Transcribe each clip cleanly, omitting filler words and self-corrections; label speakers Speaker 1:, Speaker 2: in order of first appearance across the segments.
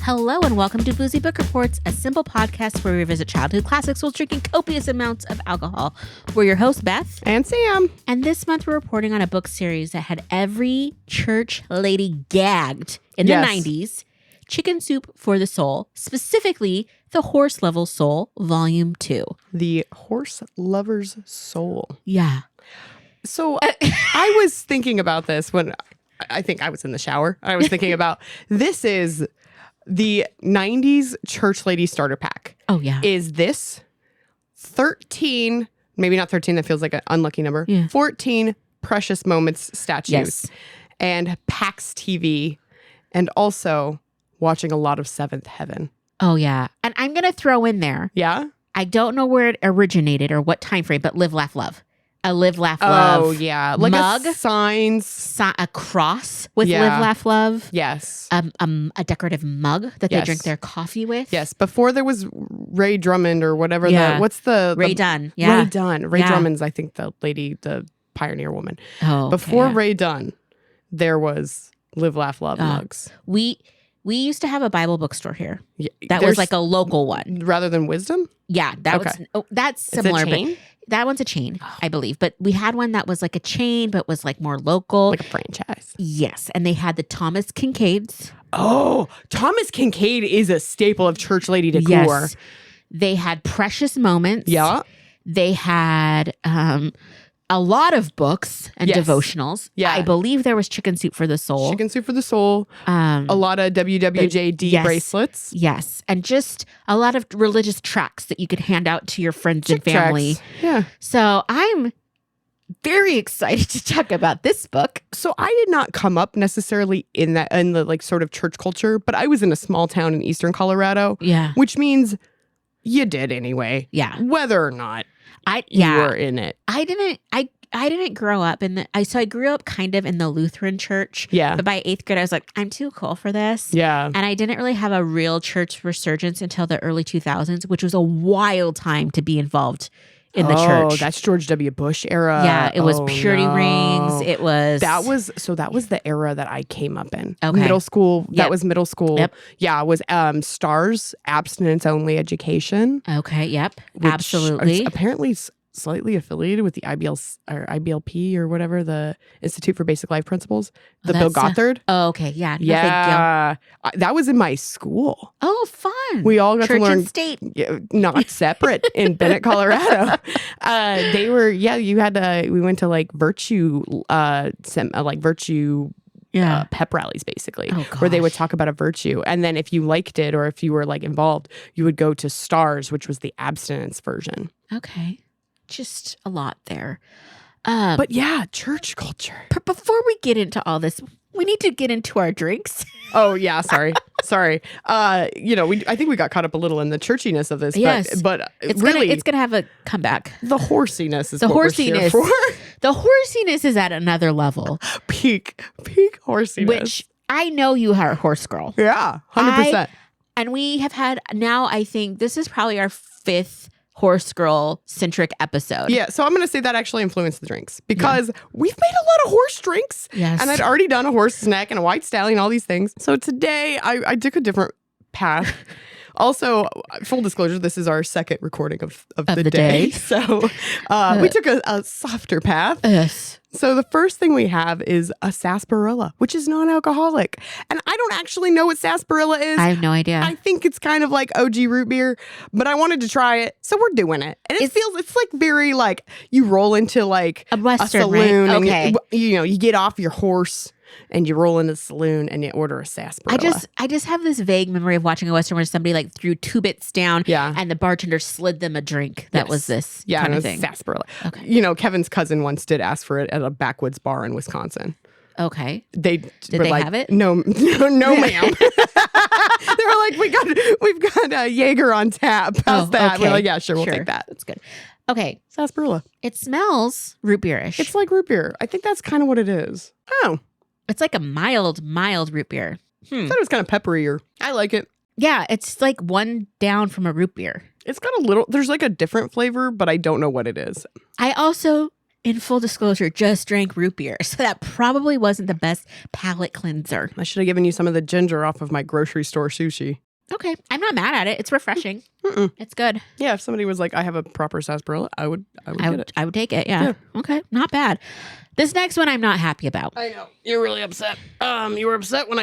Speaker 1: Hello and welcome to Boozy Book Reports, a simple podcast where we revisit childhood classics while drinking copious amounts of alcohol. We're your hosts, Beth
Speaker 2: and Sam.
Speaker 1: And this month we're reporting on a book series that had every church lady gagged in the 90s. Chicken Soup for the Soul, specifically The Horse Lover's Soul, Volume 2.
Speaker 2: The Horse Lover's Soul.
Speaker 1: Yeah.
Speaker 2: So I was thinking about this when I think I was in the shower. I was thinking about this is the 90s church lady starter pack.
Speaker 1: Oh, yeah.
Speaker 2: Is this 13, maybe not 13, that feels like an unlucky number, 14 Precious Moments statues.
Speaker 1: Yes.
Speaker 2: And PAX TV, and also watching a lot of Seventh Heaven.
Speaker 1: Oh, yeah. And I'm going to throw in there.
Speaker 2: Yeah?
Speaker 1: I don't know where it originated or what time frame, but Live, Laugh, Love. A Live, Laugh, Love.
Speaker 2: Oh, yeah. Like
Speaker 1: mug.
Speaker 2: a signs.
Speaker 1: A cross with Live, Laugh, Love.
Speaker 2: Yes.
Speaker 1: A decorative mug that they drink their coffee with.
Speaker 2: Yes. Before there was Ray Drummond or whatever.
Speaker 1: Ray Dunn. Yeah.
Speaker 2: Ray Dunn. Ray Drummond's, I think, the lady, the pioneer woman.
Speaker 1: Oh,
Speaker 2: Before Ray Dunn, there was Live, Laugh, Love mugs.
Speaker 1: We used to have a Bible bookstore here. Yeah, that was like a local one.
Speaker 2: Rather than Wisdom?
Speaker 1: Yeah. That's similar.
Speaker 2: It's a chain?
Speaker 1: But that one's a chain, I believe. But we had one that was like a chain, but was like more local.
Speaker 2: Like a franchise.
Speaker 1: Yes. And they had the Thomas Kincaids.
Speaker 2: Oh, Thomas Kincaid is a staple of church lady decor.
Speaker 1: Yes. They had Precious Moments.
Speaker 2: Yeah.
Speaker 1: They had a lot of books and devotionals.
Speaker 2: Yeah.
Speaker 1: I believe there was Chicken Soup for the Soul.
Speaker 2: Chicken Soup for the Soul. A lot of WWJD bracelets.
Speaker 1: Yes. And just a lot of religious tracts that you could hand out to your friends and family.
Speaker 2: Tracts. Yeah.
Speaker 1: So I'm very excited to talk about this book.
Speaker 2: So I did not come up necessarily in the like sort of church culture, but I was in a small town in eastern Colorado.
Speaker 1: Yeah.
Speaker 2: Which means you did anyway.
Speaker 1: Yeah.
Speaker 2: Whether or not you were in it.
Speaker 1: I didn't grow up so I grew up kind of in the Lutheran church.
Speaker 2: Yeah.
Speaker 1: But by 8th grade, I was like, I'm too cool for this.
Speaker 2: Yeah.
Speaker 1: And I didn't really have a real church resurgence until the early 2000s, which was a wild time to be involved in the church.
Speaker 2: Oh, that's George W. Bush era.
Speaker 1: Yeah, it was purity rings. It was
Speaker 2: that was the era that I came up in.
Speaker 1: Okay.
Speaker 2: Middle school.
Speaker 1: Yep.
Speaker 2: That was middle school.
Speaker 1: Yep.
Speaker 2: Yeah, it was STARS, abstinence only education.
Speaker 1: Okay, yep.
Speaker 2: Which
Speaker 1: Absolutely.
Speaker 2: is apparently slightly affiliated with the IBLP or whatever, the Institute for Basic Life Principles, Bill Gothard.
Speaker 1: Okay, yeah. No,
Speaker 2: yeah. That was in my school.
Speaker 1: Oh, fun.
Speaker 2: We all got
Speaker 1: Church
Speaker 2: to learn
Speaker 1: and state.
Speaker 2: Not separate in Bennett, Colorado. They were, you had to, we went to like virtue pep rallies basically, where they would talk about a virtue. And then if you liked it or if you were like involved, you would go to STARS, which was the abstinence version.
Speaker 1: Okay. Just a lot there.
Speaker 2: But yeah, church culture.
Speaker 1: But before we get into all this, we need to get into our drinks.
Speaker 2: Oh yeah, sorry. I think we got caught up a little in the churchiness of this.
Speaker 1: Yes,
Speaker 2: but
Speaker 1: it's gonna have a comeback.
Speaker 2: The horsiness is
Speaker 1: the
Speaker 2: what
Speaker 1: horsiness.
Speaker 2: we're here for.
Speaker 1: The horsiness is at another level.
Speaker 2: Peak horsiness.
Speaker 1: Which I know you are a horse girl.
Speaker 2: Yeah, 100%.
Speaker 1: And we have had now. I think this is probably our 5th horse girl centric episode.
Speaker 2: Yeah, so I'm going to say that actually influenced the drinks because we've made a lot of horse drinks.
Speaker 1: Yes.
Speaker 2: And I'd already done a horse neck and a white stallion, all these things. So today I took a different path. Also, full disclosure, this is our second recording of the day. So we took a softer path.
Speaker 1: Yes.
Speaker 2: So the first thing we have is a sarsaparilla, which is non-alcoholic. And I don't actually know what sarsaparilla is.
Speaker 1: I have no idea.
Speaker 2: I think it's kind of like OG root beer, but I wanted to try it. So we're doing it. And it's like very like you roll into like
Speaker 1: a Western,
Speaker 2: saloon.
Speaker 1: right?
Speaker 2: And you get off your horse and you roll into the saloon and you order a sarsaparilla.
Speaker 1: I just have this vague memory of watching a Western where somebody like threw 2 bits down and the bartender slid them a drink. That was this kind of thing.
Speaker 2: Sarsaparilla.
Speaker 1: Okay.
Speaker 2: Kevin's cousin once did ask for it at a backwoods bar in Wisconsin.
Speaker 1: Okay.
Speaker 2: Did
Speaker 1: they have it?
Speaker 2: No, ma'am. They were like, we've got a Jaeger on tap. How's that?
Speaker 1: Okay.
Speaker 2: We're like, yeah, sure, we'll take that.
Speaker 1: That's good. Okay.
Speaker 2: Sarsaparilla.
Speaker 1: It smells root beerish.
Speaker 2: It's like root beer. I think that's kind of what it is. Oh.
Speaker 1: It's like a mild root beer.
Speaker 2: I thought it was kind of pepperier. I like it.
Speaker 1: Yeah, it's like one down from a root beer.
Speaker 2: It's got there's like a different flavor, but I don't know what it is.
Speaker 1: I also in full disclosure, just drank root beer. So that probably wasn't the best palate cleanser.
Speaker 2: I should have given you some of the ginger off of my grocery store sushi.
Speaker 1: Okay. I'm not mad at it. It's refreshing. It's good.
Speaker 2: Yeah, if somebody was like, I have a proper sarsaparilla, I would get it.
Speaker 1: I would take it. Yeah. Okay. Not bad. This next one I'm not happy about.
Speaker 2: I know. You're really upset. You were upset when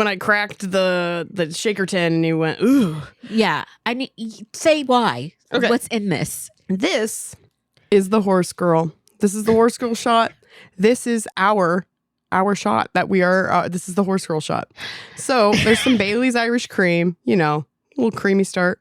Speaker 2: I cracked the shaker tin and you went, ooh.
Speaker 1: Yeah. I need say why.
Speaker 2: Okay.
Speaker 1: What's in this?
Speaker 2: This is the horse girl. This is the horse girl shot. This is our shot that we are. This is the horse girl shot. So there's some Bailey's Irish cream, a little creamy start.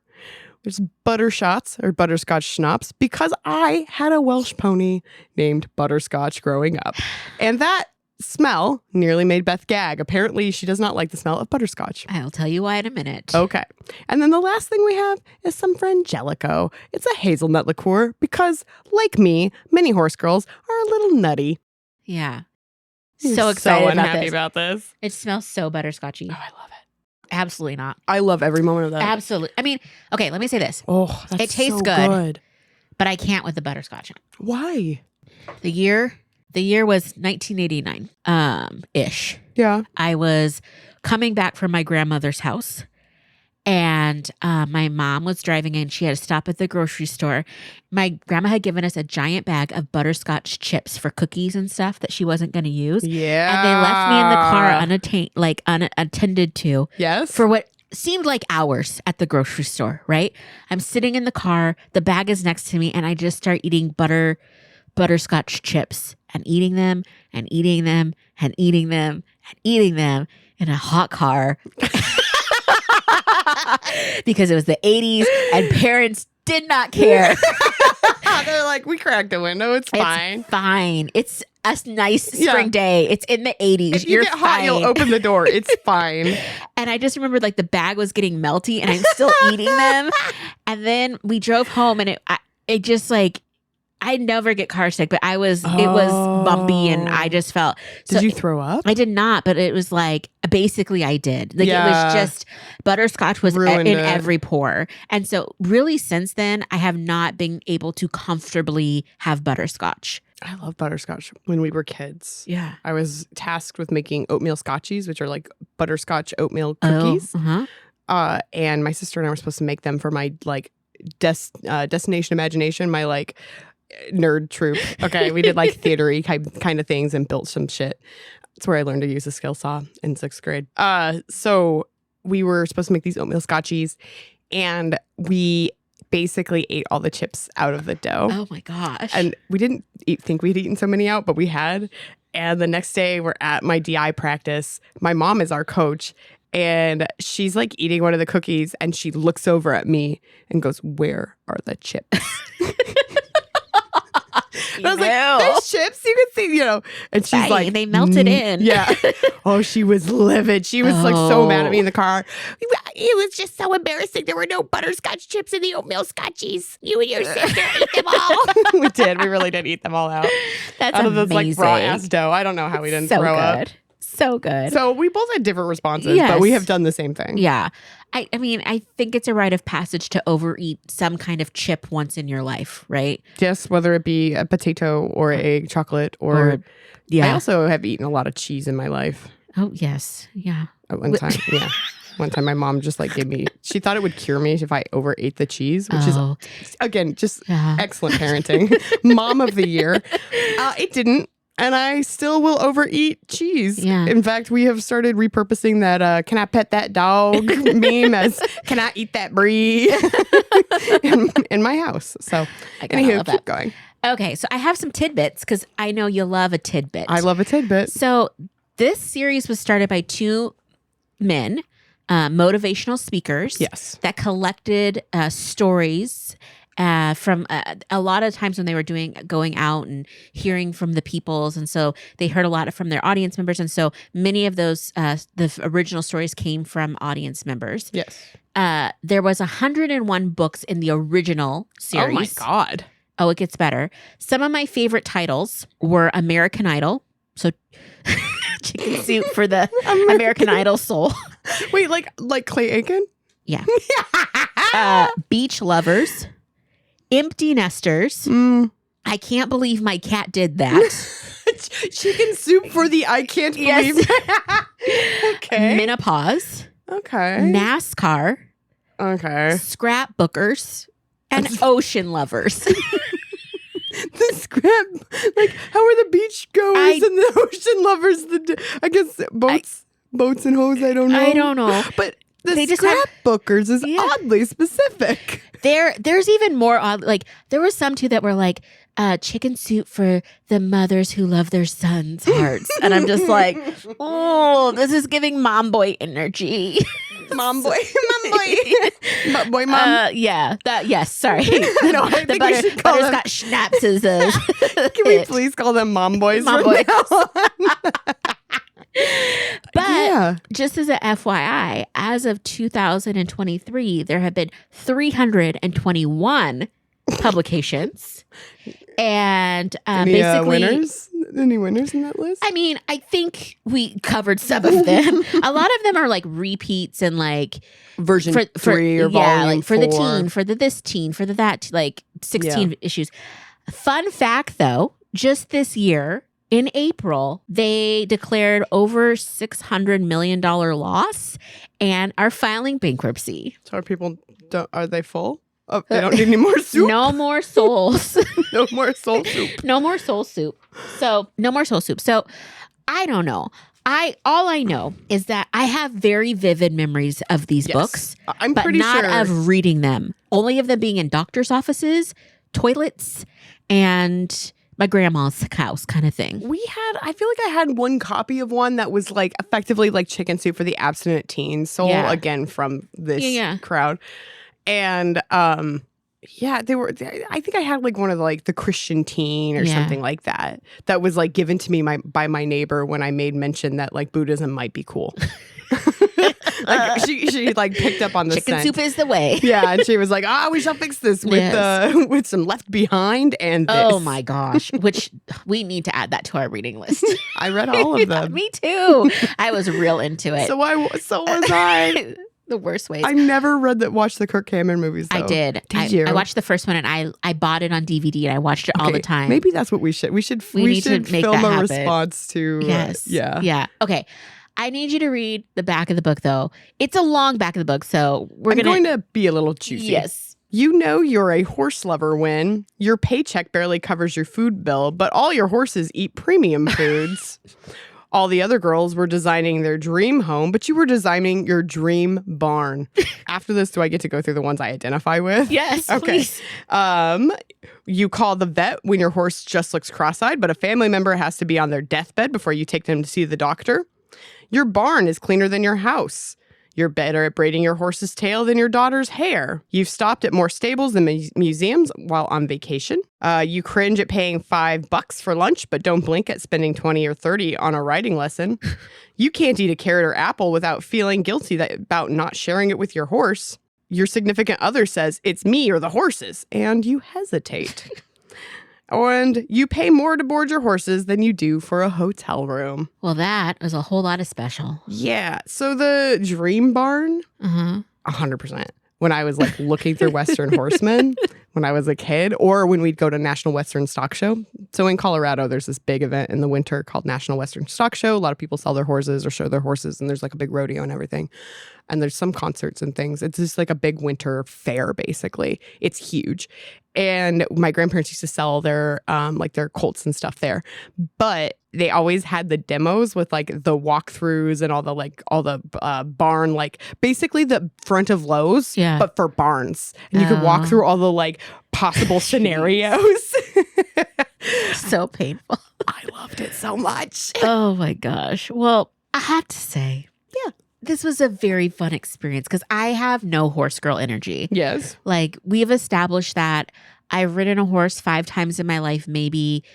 Speaker 2: There's butter shots or butterscotch schnapps because I had a Welsh pony named Butterscotch growing up. And that smell nearly made Beth gag. Apparently, she does not like the smell of butterscotch.
Speaker 1: I'll tell you why in a minute.
Speaker 2: Okay. And then the last thing we have is some Frangelico. It's a hazelnut liqueur because, like me, many horse girls are a little nutty.
Speaker 1: Yeah. So excited
Speaker 2: about this.
Speaker 1: It smells so butterscotchy.
Speaker 2: Oh, I love it.
Speaker 1: Absolutely not.
Speaker 2: I love every moment of that.
Speaker 1: Absolutely. I mean, okay, let me say this.
Speaker 2: Oh, that's
Speaker 1: it tastes
Speaker 2: so
Speaker 1: good, but I can't with the butterscotch.
Speaker 2: Why?
Speaker 1: The year was 1989, ish.
Speaker 2: Yeah.
Speaker 1: I was coming back from my grandmother's house, and my mom was driving in. She had to stop at the grocery store. My grandma had given us a giant bag of butterscotch chips for cookies and stuff that she wasn't going to use.
Speaker 2: Yeah.
Speaker 1: And they left me in the car unattended to.
Speaker 2: Yes.
Speaker 1: For what seemed like hours at the grocery store, right? I'm sitting in the car. The bag is next to me, and I just start eating butterscotch chips and eating them and eating them and eating them and eating them in a hot car. Because it was the 80s and parents did not care.
Speaker 2: They're like, we cracked the window. It's fine.
Speaker 1: It's fine. It's a nice spring day. It's in the 80s.
Speaker 2: If you get hot, you'll open the door. It's fine.
Speaker 1: And I just remembered the bag was getting melty and I'm still eating them. And then we drove home and it just I never get car sick, but it was bumpy and I just felt.
Speaker 2: Did you throw up?
Speaker 1: I did not, but it was basically I did. It was just butterscotch was in every pore. And so really since then, I have not been able to comfortably have butterscotch.
Speaker 2: I love butterscotch. When we were kids,
Speaker 1: yeah,
Speaker 2: I was tasked with making oatmeal scotchies, which are butterscotch oatmeal cookies. And my sister and I were supposed to make them for my Destination Imagination, my nerd troop. Okay, we did theatery kind of things and built some shit. That's where I learned to use a skill saw in 6th grade. So we were supposed to make these oatmeal scotchies, and we basically ate all the chips out of the dough.
Speaker 1: Oh my gosh!
Speaker 2: And we didn't think we'd eaten so many out, but we had. And the next day, we're at my DI practice. My mom is our coach. And she's eating one of the cookies, and she looks over at me and goes, "Where are the chips?" And I was "There's chips. You can see, And she's like,
Speaker 1: they melted in.
Speaker 2: Yeah. Oh, she was livid. She was so mad at me in the car. It was just so embarrassing. There were no butterscotch chips in the oatmeal scotchies. You and your sister ate them all. We did. We really did eat them all out.
Speaker 1: That's
Speaker 2: out
Speaker 1: amazing.
Speaker 2: of this raw ass dough. I don't know how we didn't throw up.
Speaker 1: So good.
Speaker 2: So we both had different responses, but we have done the same thing.
Speaker 1: Yeah. I mean, I think it's a rite of passage to overeat some kind of chip once in your life, right?
Speaker 2: Yes, whether it be a potato or a chocolate or
Speaker 1: yeah.
Speaker 2: I also have eaten a lot of cheese in my life.
Speaker 1: Oh, yes. Yeah.
Speaker 2: At one time, yeah. One time my mom just gave me, she thought it would cure me if I overate the cheese, which is, again, just excellent parenting. Mom of the year. It didn't. And I still will overeat cheese.
Speaker 1: Yeah.
Speaker 2: In fact, we have started repurposing that "can I pet that dog" meme as "can I eat that brie" in my house. So anywho, keep going.
Speaker 1: Okay, so I have some tidbits because I know you love a tidbit.
Speaker 2: I love a tidbit.
Speaker 1: So this series was started by two men, motivational speakers.
Speaker 2: Yes.
Speaker 1: That collected stories from a lot of times when they were going out and hearing from the peoples. And so they heard a lot from their audience members. And so many of those, the original stories came from audience members.
Speaker 2: Yes.
Speaker 1: There was 101 books in the original series.
Speaker 2: Oh my God.
Speaker 1: Oh, it gets better. Some of my favorite titles were American Idol. So Chicken Soup for the American Idol soul.
Speaker 2: Wait, like Clay Aiken?
Speaker 1: Yeah. Beach Lovers. Empty Nesters, I can't believe my cat did that.
Speaker 2: Chicken soup for the I can't believe. Okay.
Speaker 1: Menopause.
Speaker 2: Okay.
Speaker 1: NASCAR.
Speaker 2: Okay.
Speaker 1: Scrapbookers. And ocean lovers.
Speaker 2: The scrap, like, how are the beach goers and the ocean lovers? I guess boats and hoes. I don't know.
Speaker 1: I don't know.
Speaker 2: But the scrapbookers is oddly specific.
Speaker 1: There's even more odd. Like, there were some too that were like chicken soup for the mothers who love their sons' hearts, and I'm just like, oh, this is giving mom boy energy.
Speaker 2: Mom boy. Boy mom.
Speaker 1: Yeah. Yes. Sorry.
Speaker 2: No, I think we should call them
Speaker 1: butterscotch schnapps is a
Speaker 2: Can we please call them mom boys?
Speaker 1: Mom
Speaker 2: from
Speaker 1: boys.
Speaker 2: now on?
Speaker 1: But just as a FYI, as of 2023, there have been 321 publications. And basically,
Speaker 2: Any winners in that list?
Speaker 1: I mean, I think we covered some of them. A lot of them are like repeats and like
Speaker 2: version 3 or volume
Speaker 1: like
Speaker 2: 4.
Speaker 1: For the teen, for the this teen, for the that, like 16 issues. Fun fact though, just this year in April, they declared over $600 million loss and are filing bankruptcy.
Speaker 2: So are they full? Oh, they don't need any more soup?
Speaker 1: No more souls.
Speaker 2: No more soul soup.
Speaker 1: No more soul soup. So no more soul soup. So I don't know. All I know is that I have very vivid memories of these books.
Speaker 2: I'm pretty
Speaker 1: not
Speaker 2: sure
Speaker 1: of reading them. Only of them being in doctor's offices, toilets, and my grandma's house kind of thing.
Speaker 2: I feel like I had one copy of one that was like effectively like chicken soup for the abstinent teens. Sold again from this crowd. And they were. I think I had like one of the Christian Teen or something like that. That was like given to me by my neighbor when I made mention that like Buddhism might be cool. Like she like picked up on the
Speaker 1: chicken soup is the way.
Speaker 2: Yeah, and she was like, we shall fix this with some Left Behind and this.
Speaker 1: Oh my gosh, which we need to add that to our reading list.
Speaker 2: I read all of them.
Speaker 1: Me too. I was real into it.
Speaker 2: So was I.
Speaker 1: The worst ways.
Speaker 2: I never watched the Kirk Cameron movies, though.
Speaker 1: I did.
Speaker 2: Did you?
Speaker 1: I watched the first one and I bought it on DVD and I watched it all the time.
Speaker 2: Maybe that's what we should. We should film a response to.
Speaker 1: Yes.
Speaker 2: Yeah.
Speaker 1: Okay. I need you to read the back of the book, though. It's a long back of the book, so
Speaker 2: I'm going to be a little juicy.
Speaker 1: Yes.
Speaker 2: You know you're a horse lover when your paycheck barely covers your food bill, but all your horses eat premium foods. All the other girls were designing their dream home, but you were designing your dream barn. After this, do I get to go through the ones I identify with?
Speaker 1: Yes,
Speaker 2: okay.
Speaker 1: Please.
Speaker 2: You call the vet when your horse just looks cross-eyed, but a family member has to be on their deathbed before you take them to see the doctor. Your barn is cleaner than your house. You're better at braiding your horse's tail than your daughter's hair. You've stopped at more stables than museums while on vacation. You cringe at paying $5 for lunch, but don't blink at spending 20 or 30 on a riding lesson. You can't eat a carrot or apple without feeling guilty about not sharing it with your horse. Your significant other says, "It's me or the horses," and you hesitate. And you pay more to board your horses than you do for a hotel room.
Speaker 1: Well, that was a whole lot of special.
Speaker 2: Yeah. So the dream barn, 100%. When I was like looking through Western Horsemen when I was a kid, or when we'd go to National Western Stock Show. So in Colorado, there's this big event in the winter called National Western Stock Show. A lot of people sell their horses or show their horses, and there's like a big rodeo and everything. And there's some concerts and things. It's just like a big winter fair, basically. It's huge. And my grandparents used to sell their their colts and stuff there. But they always had the demos with like the walkthroughs and all the barn, like basically the front of Lowe's, but for barns. And you could walk through all the like possible scenarios.
Speaker 1: So painful.
Speaker 2: I loved it so much.
Speaker 1: Oh my gosh. Well, I have to say, this was a very fun experience because I have no horse girl energy.
Speaker 2: Yes.
Speaker 1: Like, we've established that I've ridden a horse 5 times in my life, maybe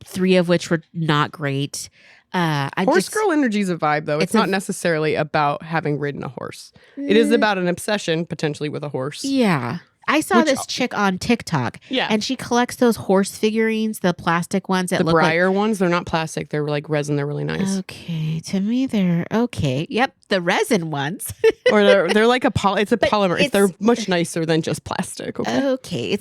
Speaker 1: 3 of which were not great.
Speaker 2: Horse girl energy is a vibe, though. It's not necessarily about having ridden a horse. It is about an obsession, potentially, with a horse.
Speaker 1: Yeah. I saw this chick on TikTok.
Speaker 2: Yeah.
Speaker 1: And she collects those horse figurines, the plastic ones that
Speaker 2: the
Speaker 1: look
Speaker 2: briar ones. They're not plastic. They're like resin. They're really nice.
Speaker 1: Okay. To me, they're okay. Yep. The resin ones.
Speaker 2: Or they're like it's a polymer. They're much nicer than just plastic.
Speaker 1: Okay.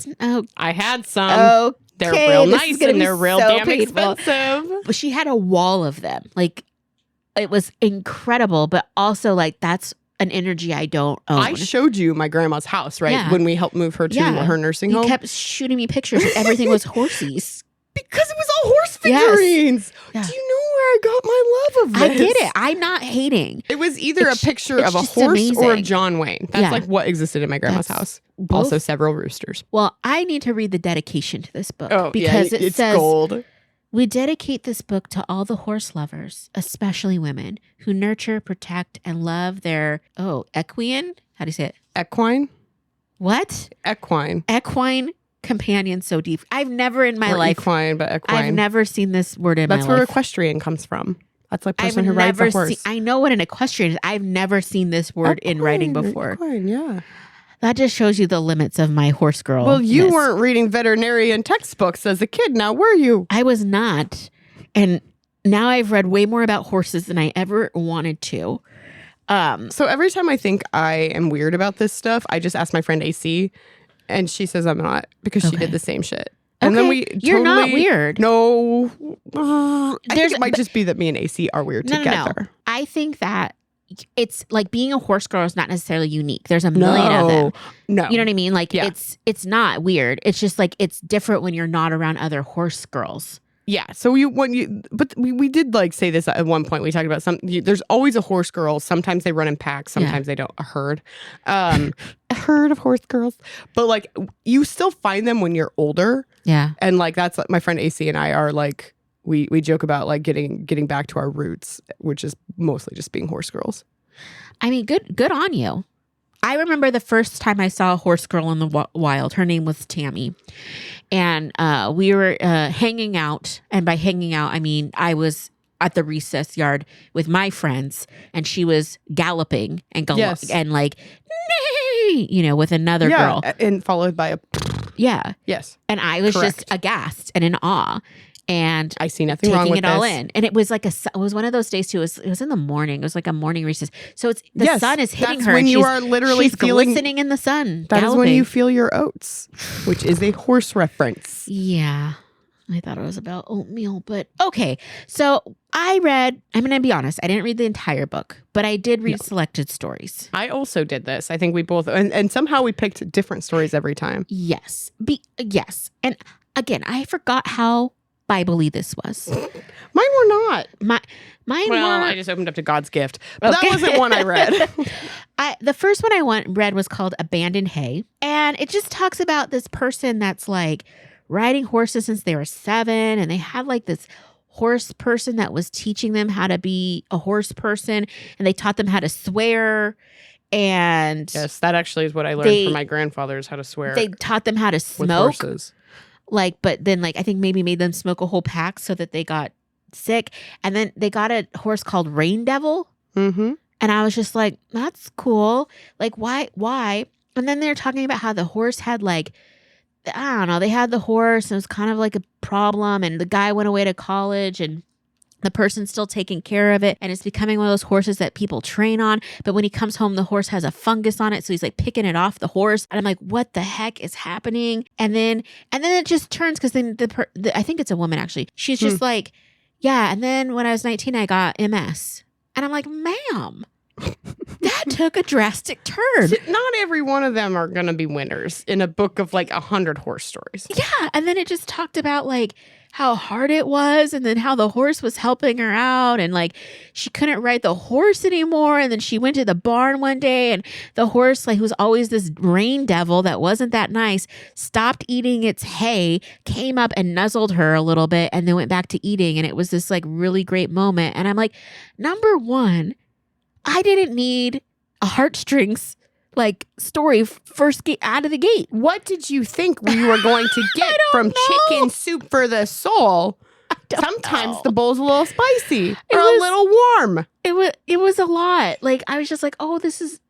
Speaker 2: I had some.
Speaker 1: Okay.
Speaker 2: They're real nice and they're real
Speaker 1: so
Speaker 2: damn
Speaker 1: painful.
Speaker 2: expensive.
Speaker 1: But she had a wall of them. Like, it was incredible, but also like that's an energy I don't own.
Speaker 2: I showed you my grandma's house, right?
Speaker 1: Yeah.
Speaker 2: When we helped move her to her nursing home.
Speaker 1: You kept shooting me pictures. Everything was horsies.
Speaker 2: Because it was all horse figurines.
Speaker 1: Yes.
Speaker 2: Do you know where I got my love of this?
Speaker 1: I get it. I'm not hating.
Speaker 2: It was either a picture of a horse or of John Wayne. That's like what existed in my grandma's house.
Speaker 1: Both.
Speaker 2: Also several roosters.
Speaker 1: Well, I need to read the dedication to this book.
Speaker 2: Oh,
Speaker 1: because
Speaker 2: yeah,
Speaker 1: it says,
Speaker 2: gold.
Speaker 1: We dedicate this book to all the horse lovers, especially women, who nurture, protect, and love their, equine? How do you say it?
Speaker 2: Equine?
Speaker 1: What?
Speaker 2: Equine.
Speaker 1: Equine companion so deep. I've never in my life.
Speaker 2: Equine, but equine.
Speaker 1: I've never seen this word in my life.
Speaker 2: That's where equestrian comes from. That's like person who rides a horse.
Speaker 1: I know what an equestrian is. I've never seen this word in writing before.
Speaker 2: Equine, yeah.
Speaker 1: That just shows you the limits of my horse girl.
Speaker 2: Well, you weren't reading veterinarian textbooks as a kid. Now, were you?
Speaker 1: I was not. And now I've read way more about horses than I ever wanted to.
Speaker 2: So every time I think I am weird about this stuff, I just ask my friend AC, and she says I'm not because she did the same shit. And then
Speaker 1: You're not weird.
Speaker 2: No. I think it might just be that me and AC are weird together.
Speaker 1: No. I think that it's like being a horse girl is not necessarily unique. There's a million of them.
Speaker 2: No.
Speaker 1: You know what I mean? Like it's not weird. It's just like it's different when you're not around other horse girls.
Speaker 2: Yeah. So we did like say this at one point. We talked about there's always a horse girl. Sometimes they run in packs. Sometimes they don't. A herd. A herd of horse girls. But like you still find them when you're older.
Speaker 1: Yeah.
Speaker 2: And like that's like my friend AC and I are like we joke about like getting back to our roots, which is mostly just being horse girls.
Speaker 1: I mean, good on you. I remember the first time I saw a horse girl in the wild. Her name was Tammy. And we were hanging out. And by hanging out, I mean, I was at the recess yard with my friends. And she was galloping and and like, nay, with another girl.
Speaker 2: And followed by a...
Speaker 1: Yeah.
Speaker 2: Yes.
Speaker 1: And I was just aghast and in awe. And
Speaker 2: I see nothing wrong with
Speaker 1: taking it all in. And it was like it was one of those days too. It was in the morning. It was like a morning recess. So it's the sun is hitting her.
Speaker 2: When you are literally
Speaker 1: glistening in the sun.
Speaker 2: That is when you feel your oats, which is a horse reference.
Speaker 1: Yeah. I thought it was about oatmeal, but okay. So I'm going to be honest, I didn't read the entire book, but I did read selected stories.
Speaker 2: I also did this. I think we both, and somehow we picked different stories every time.
Speaker 1: Yes. Yes. And again, I forgot how Bible-y this was.
Speaker 2: Mine were not.
Speaker 1: Mine were.
Speaker 2: I just opened up to God's gift. But that wasn't one I read.
Speaker 1: The first one I read was called Abandoned Hay. And it just talks about this person that's like riding horses since they were 7. And they had like this horse person that was teaching them how to be a horse person. And they taught them how to swear. And
Speaker 2: yes, that actually is what I learned from my grandfathers, how to swear.
Speaker 1: They taught them how to smoke. With horses. But then I think maybe made them smoke a whole pack so that they got sick. And then they got a horse called Rain Devil.
Speaker 2: Mm-hmm.
Speaker 1: And I was just like, that's cool. Like, why? And then they're talking about how the horse had like, I don't know, they had the horse and it was kind of like a problem. And the guy went away to college and the person's still taking care of it. And it's becoming one of those horses that people train on. But when he comes home, the horse has a fungus on it. So he's like picking it off the horse. And I'm like, what the heck is happening? And then it just turns because then I think it's a woman actually. She's just like, yeah. And then when I was 19, I got MS. And I'm like, ma'am, that took a drastic turn.
Speaker 2: Not every one of them are going to be winners in a book of like 100 horse stories.
Speaker 1: Yeah. And then it just talked about like how hard it was and then how the horse was helping her out and like she couldn't ride the horse anymore. And then she went to the barn one day and the horse, like who was always this rain devil that wasn't that nice, stopped eating its hay, came up and nuzzled her a little bit and then went back to eating. And it was this like really great moment. And I'm like, number one, I didn't need a heartstrings like story first get out of the gate.
Speaker 2: What did you think we were going to get from chicken soup for the soul Sometimes the bowl's a little spicy or a little warm.
Speaker 1: It was a lot. Like, I was just like, oh, this is,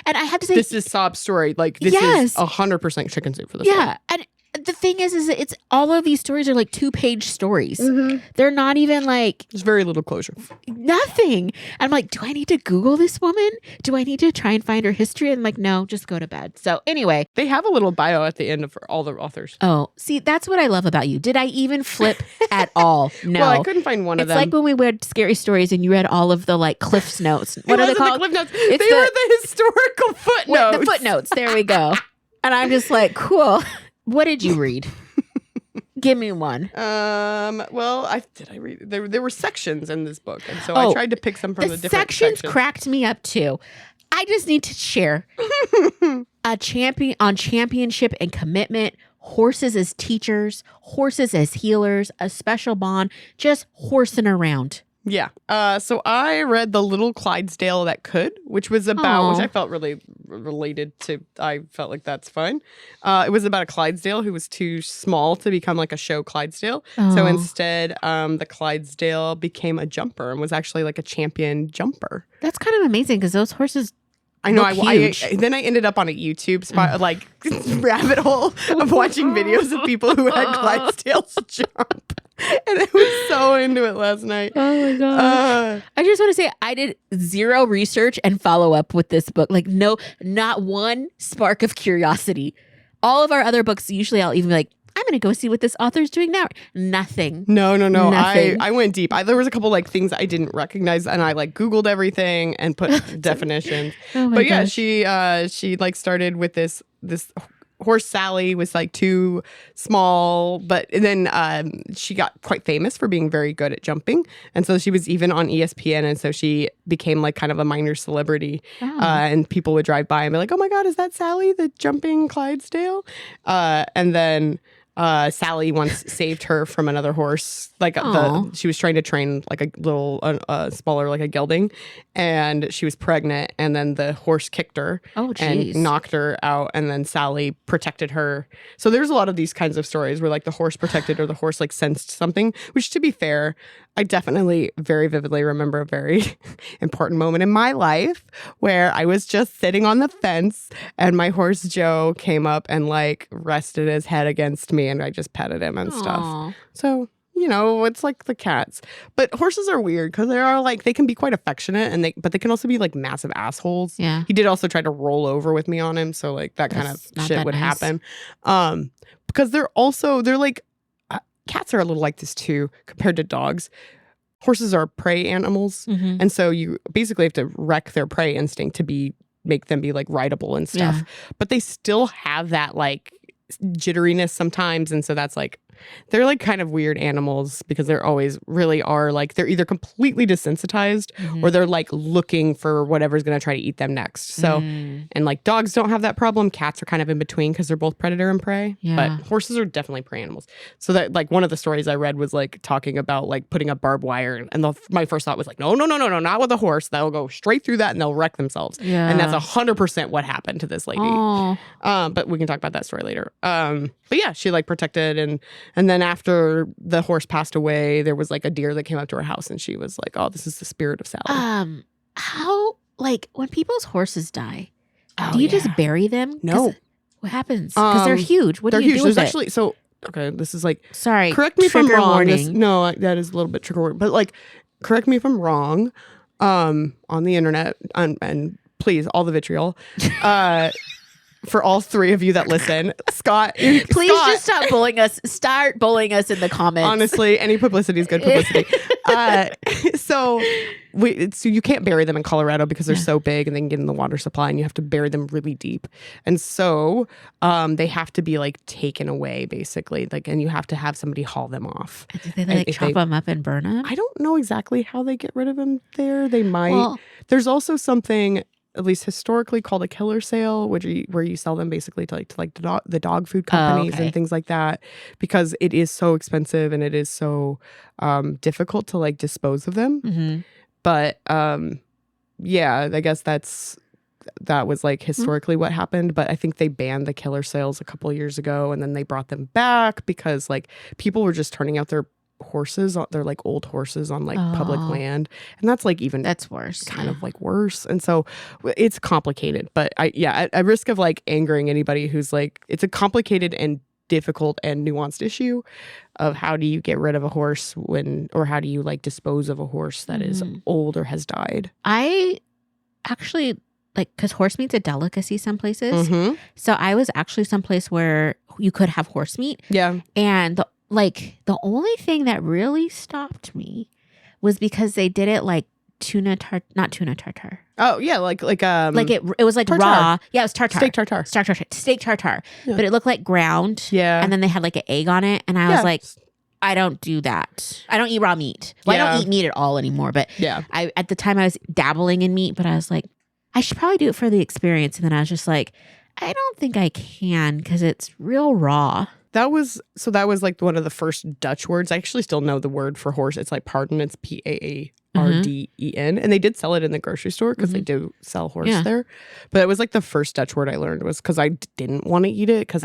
Speaker 1: and I have to say,
Speaker 2: this is sob story. Like, this is 100% chicken soup for this.
Speaker 1: Yeah, and the thing is it's all of these stories are like 2-page stories. Mm-hmm. They're not even like,
Speaker 2: there's very little closure.
Speaker 1: Nothing. And I'm like, do I need to Google this woman? Do I need to try and find her history? And I'm like, no, just go to bed. So anyway,
Speaker 2: they have a little bio at the end of all the authors.
Speaker 1: Oh, see, that's what I love about you. Did I even flip at all? No.
Speaker 2: Well, I couldn't find one of them.
Speaker 1: It's like when we read Scary Stories and you read all of the like Cliff's Notes. What are they called?
Speaker 2: The Cliff Notes. They were the historical footnotes.
Speaker 1: The footnotes. There we go. And I'm just like, cool. What did you read? Give me one.
Speaker 2: Well, I read? There were sections in this book, and so I tried to pick some from the different sections.
Speaker 1: Cracked me up too. I just need to share a championship and commitment. Horses as teachers, horses as healers, a special bond, just horsing around.
Speaker 2: Yeah. So I read The Little Clydesdale That Could, which was about, which I felt really related to. I felt like that's fun. It was about a Clydesdale who was too small to become like a show Clydesdale. So instead, the Clydesdale became a jumper and was actually like a champion jumper.
Speaker 1: That's kind of amazing because those horses.
Speaker 2: I know. Then I ended up on a YouTube spot, like rabbit hole of watching videos of people who had Clydesdales jump. And I was so into it last night.
Speaker 1: Oh my god! I just want to say I did zero research and follow up with this book. Like, no, not one spark of curiosity. All of our other books, usually I'll even be like, I'm going to go see what this author's doing now. Nothing.
Speaker 2: No. Nothing. I went deep. There was a couple like things I didn't recognize, and I like Googled everything and put definitions. But yeah, she like started with this horse Sally was like too small, but then she got quite famous for being very good at jumping, and so she was even on ESPN, and so she became like kind of a minor celebrity. And people would drive by and be like, "Oh my God, is that Sally, the jumping Clydesdale?" And then Sally once saved her from another horse. Like she was trying to train like a little smaller, like a gelding, and she was pregnant. And then the horse kicked her and knocked her out. And then Sally protected her. So there's a lot of these kinds of stories where like the horse protected or the horse like sensed something. Which, to be fair, I definitely very vividly remember a very important moment in my life where I was just sitting on the fence and my horse Joe came up and like rested his head against me and I just petted him and stuff. So, you know, it's like the cats. But horses are weird because they can be quite affectionate but they can also be like massive assholes.
Speaker 1: Yeah.
Speaker 2: He did also try to roll over with me on him. So like that kind of shit would happen. Because they're like, cats are a little like this too, compared to dogs. Horses are prey animals, and so you basically have to wreck their prey instinct to make them be like rideable and stuff. Yeah. But they still have that like jitteriness sometimes, and so that's like they're like kind of weird animals because they're always really are like they're either completely desensitized or they're like looking for whatever's going to try to eat them next. So and like dogs don't have that problem. Cats are kind of in between because they're both predator and prey. Yeah. But horses are definitely prey animals. So that like one of the stories I read was like talking about like putting up barbed wire, and my first thought was like no, not with a horse. They'll go straight through that and they'll wreck themselves. Yeah. And that's 100% what happened to this lady. But we can talk about that story later. But yeah, she like protected and then after the horse passed away, there was like a deer that came up to her house and she was like, "Oh, this is the spirit of Sally."
Speaker 1: How like when people's horses die, do you just bury them?
Speaker 2: No.
Speaker 1: What happens? Because they're huge. What do you do with it?
Speaker 2: So okay, this is like
Speaker 1: sorry.
Speaker 2: Correct me if I'm wrong.
Speaker 1: Warning.
Speaker 2: No, that is a little bit trigger warning. But like, correct me if I'm wrong. On the internet and please, all the vitriol. For all three of you that listen, Scott,
Speaker 1: please just stop bullying us. Start bullying us in the comments.
Speaker 2: Honestly, any publicity is good publicity. So you can't bury them in Colorado because they're so big and they can get in the water supply, and you have to bury them really deep. And so they have to be like taken away, basically. Like, and you have to have somebody haul them off.
Speaker 1: Do they like chop them up and burn them?
Speaker 2: I don't know exactly how they get rid of them there. They might. Well, there's also something, at least historically, called a killer sale, where you sell them basically to the dog food companies and things like that, because it is so expensive and it is so difficult to like dispose of them. But yeah, I guess that was like historically what happened. But I think they banned the killer sales a couple of years ago, and then they brought them back because like people were just turning out their horses. They're like old horses on like public land. And that's like even
Speaker 1: that's worse.
Speaker 2: Kind of like worse. And so it's complicated. But at risk of like angering anybody who's like, it's a complicated and difficult and nuanced issue of how do you get rid of a horse or how do you like dispose of a horse that is old or has died.
Speaker 1: I actually because horse meat's a delicacy some places. So I was actually someplace where you could have horse meat.
Speaker 2: Yeah.
Speaker 1: And the only thing that really stopped me was because they did it like not tuna tartar.
Speaker 2: Oh yeah, like
Speaker 1: it was like tartare. Raw. Yeah, it was tartar. Steak tartar.
Speaker 2: Yeah.
Speaker 1: But it looked like ground.
Speaker 2: Yeah.
Speaker 1: And then they had like an egg on it, and I was like, I don't do that. I don't eat raw meat. Well, I don't eat meat at all anymore. But at the time I was dabbling in meat, but I was like, I should probably do it for the experience. And then I was just like, I don't think I can because it's real raw.
Speaker 2: That was like one of the first Dutch words. I actually still know the word for horse. It's like pardon. It's PAARDEN. And they did sell it in the grocery store because they do sell horse there. But it was like the first Dutch word I learned was because I didn't want to eat it because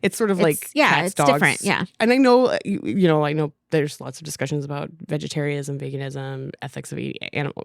Speaker 2: it's sort of like cats,
Speaker 1: it's
Speaker 2: dogs.
Speaker 1: different. Yeah.
Speaker 2: And I know, I know there's lots of discussions about vegetarianism, veganism, ethics of eating animal.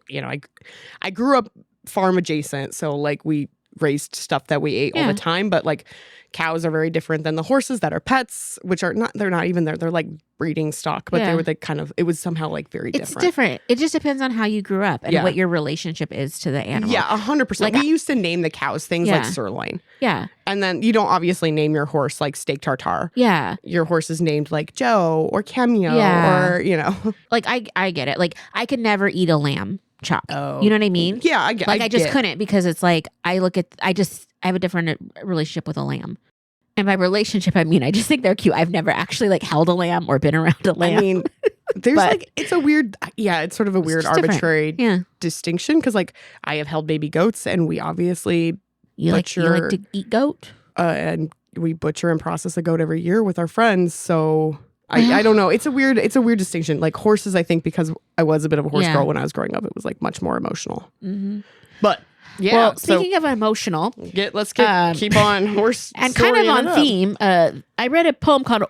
Speaker 2: I grew up farm adjacent. So like we raised stuff that we ate all the time, but like cows are very different than the horses that are pets, which are not, they're not even there. They're like breeding stock, but they were like it was somehow like very different.
Speaker 1: It's different. It just depends on how you grew up and what your relationship is to the animal.
Speaker 2: Yeah, 100%. Like, we used to name the cows things like sirloin.
Speaker 1: Yeah.
Speaker 2: And then you don't obviously name your horse like steak tartare.
Speaker 1: Yeah.
Speaker 2: Your horse is named like Joe or Cameo or,
Speaker 1: Like I get it. Like I could never eat a lamb chop. Oh. You know what I mean?
Speaker 2: Yeah, I get it.
Speaker 1: I just couldn't because it's like I have a different relationship with a lamb. And by relationship, I mean, I just think they're cute. I've never actually like held a lamb or been around a lamb.
Speaker 2: I mean, there's it's a weird, it's sort of a weird arbitrary distinction because like I have held baby goats and we obviously butcher.
Speaker 1: You like to eat goat?
Speaker 2: And we butcher and process a goat every year with our friends. So I don't know. It's a weird distinction. Like horses, I think because I was a bit of a horse girl when I was growing up, it was like much more emotional. Mm-hmm. But yeah.
Speaker 1: Well, speaking of emotional,
Speaker 2: let's keep on horse
Speaker 1: and kind of on theme. I read a poem called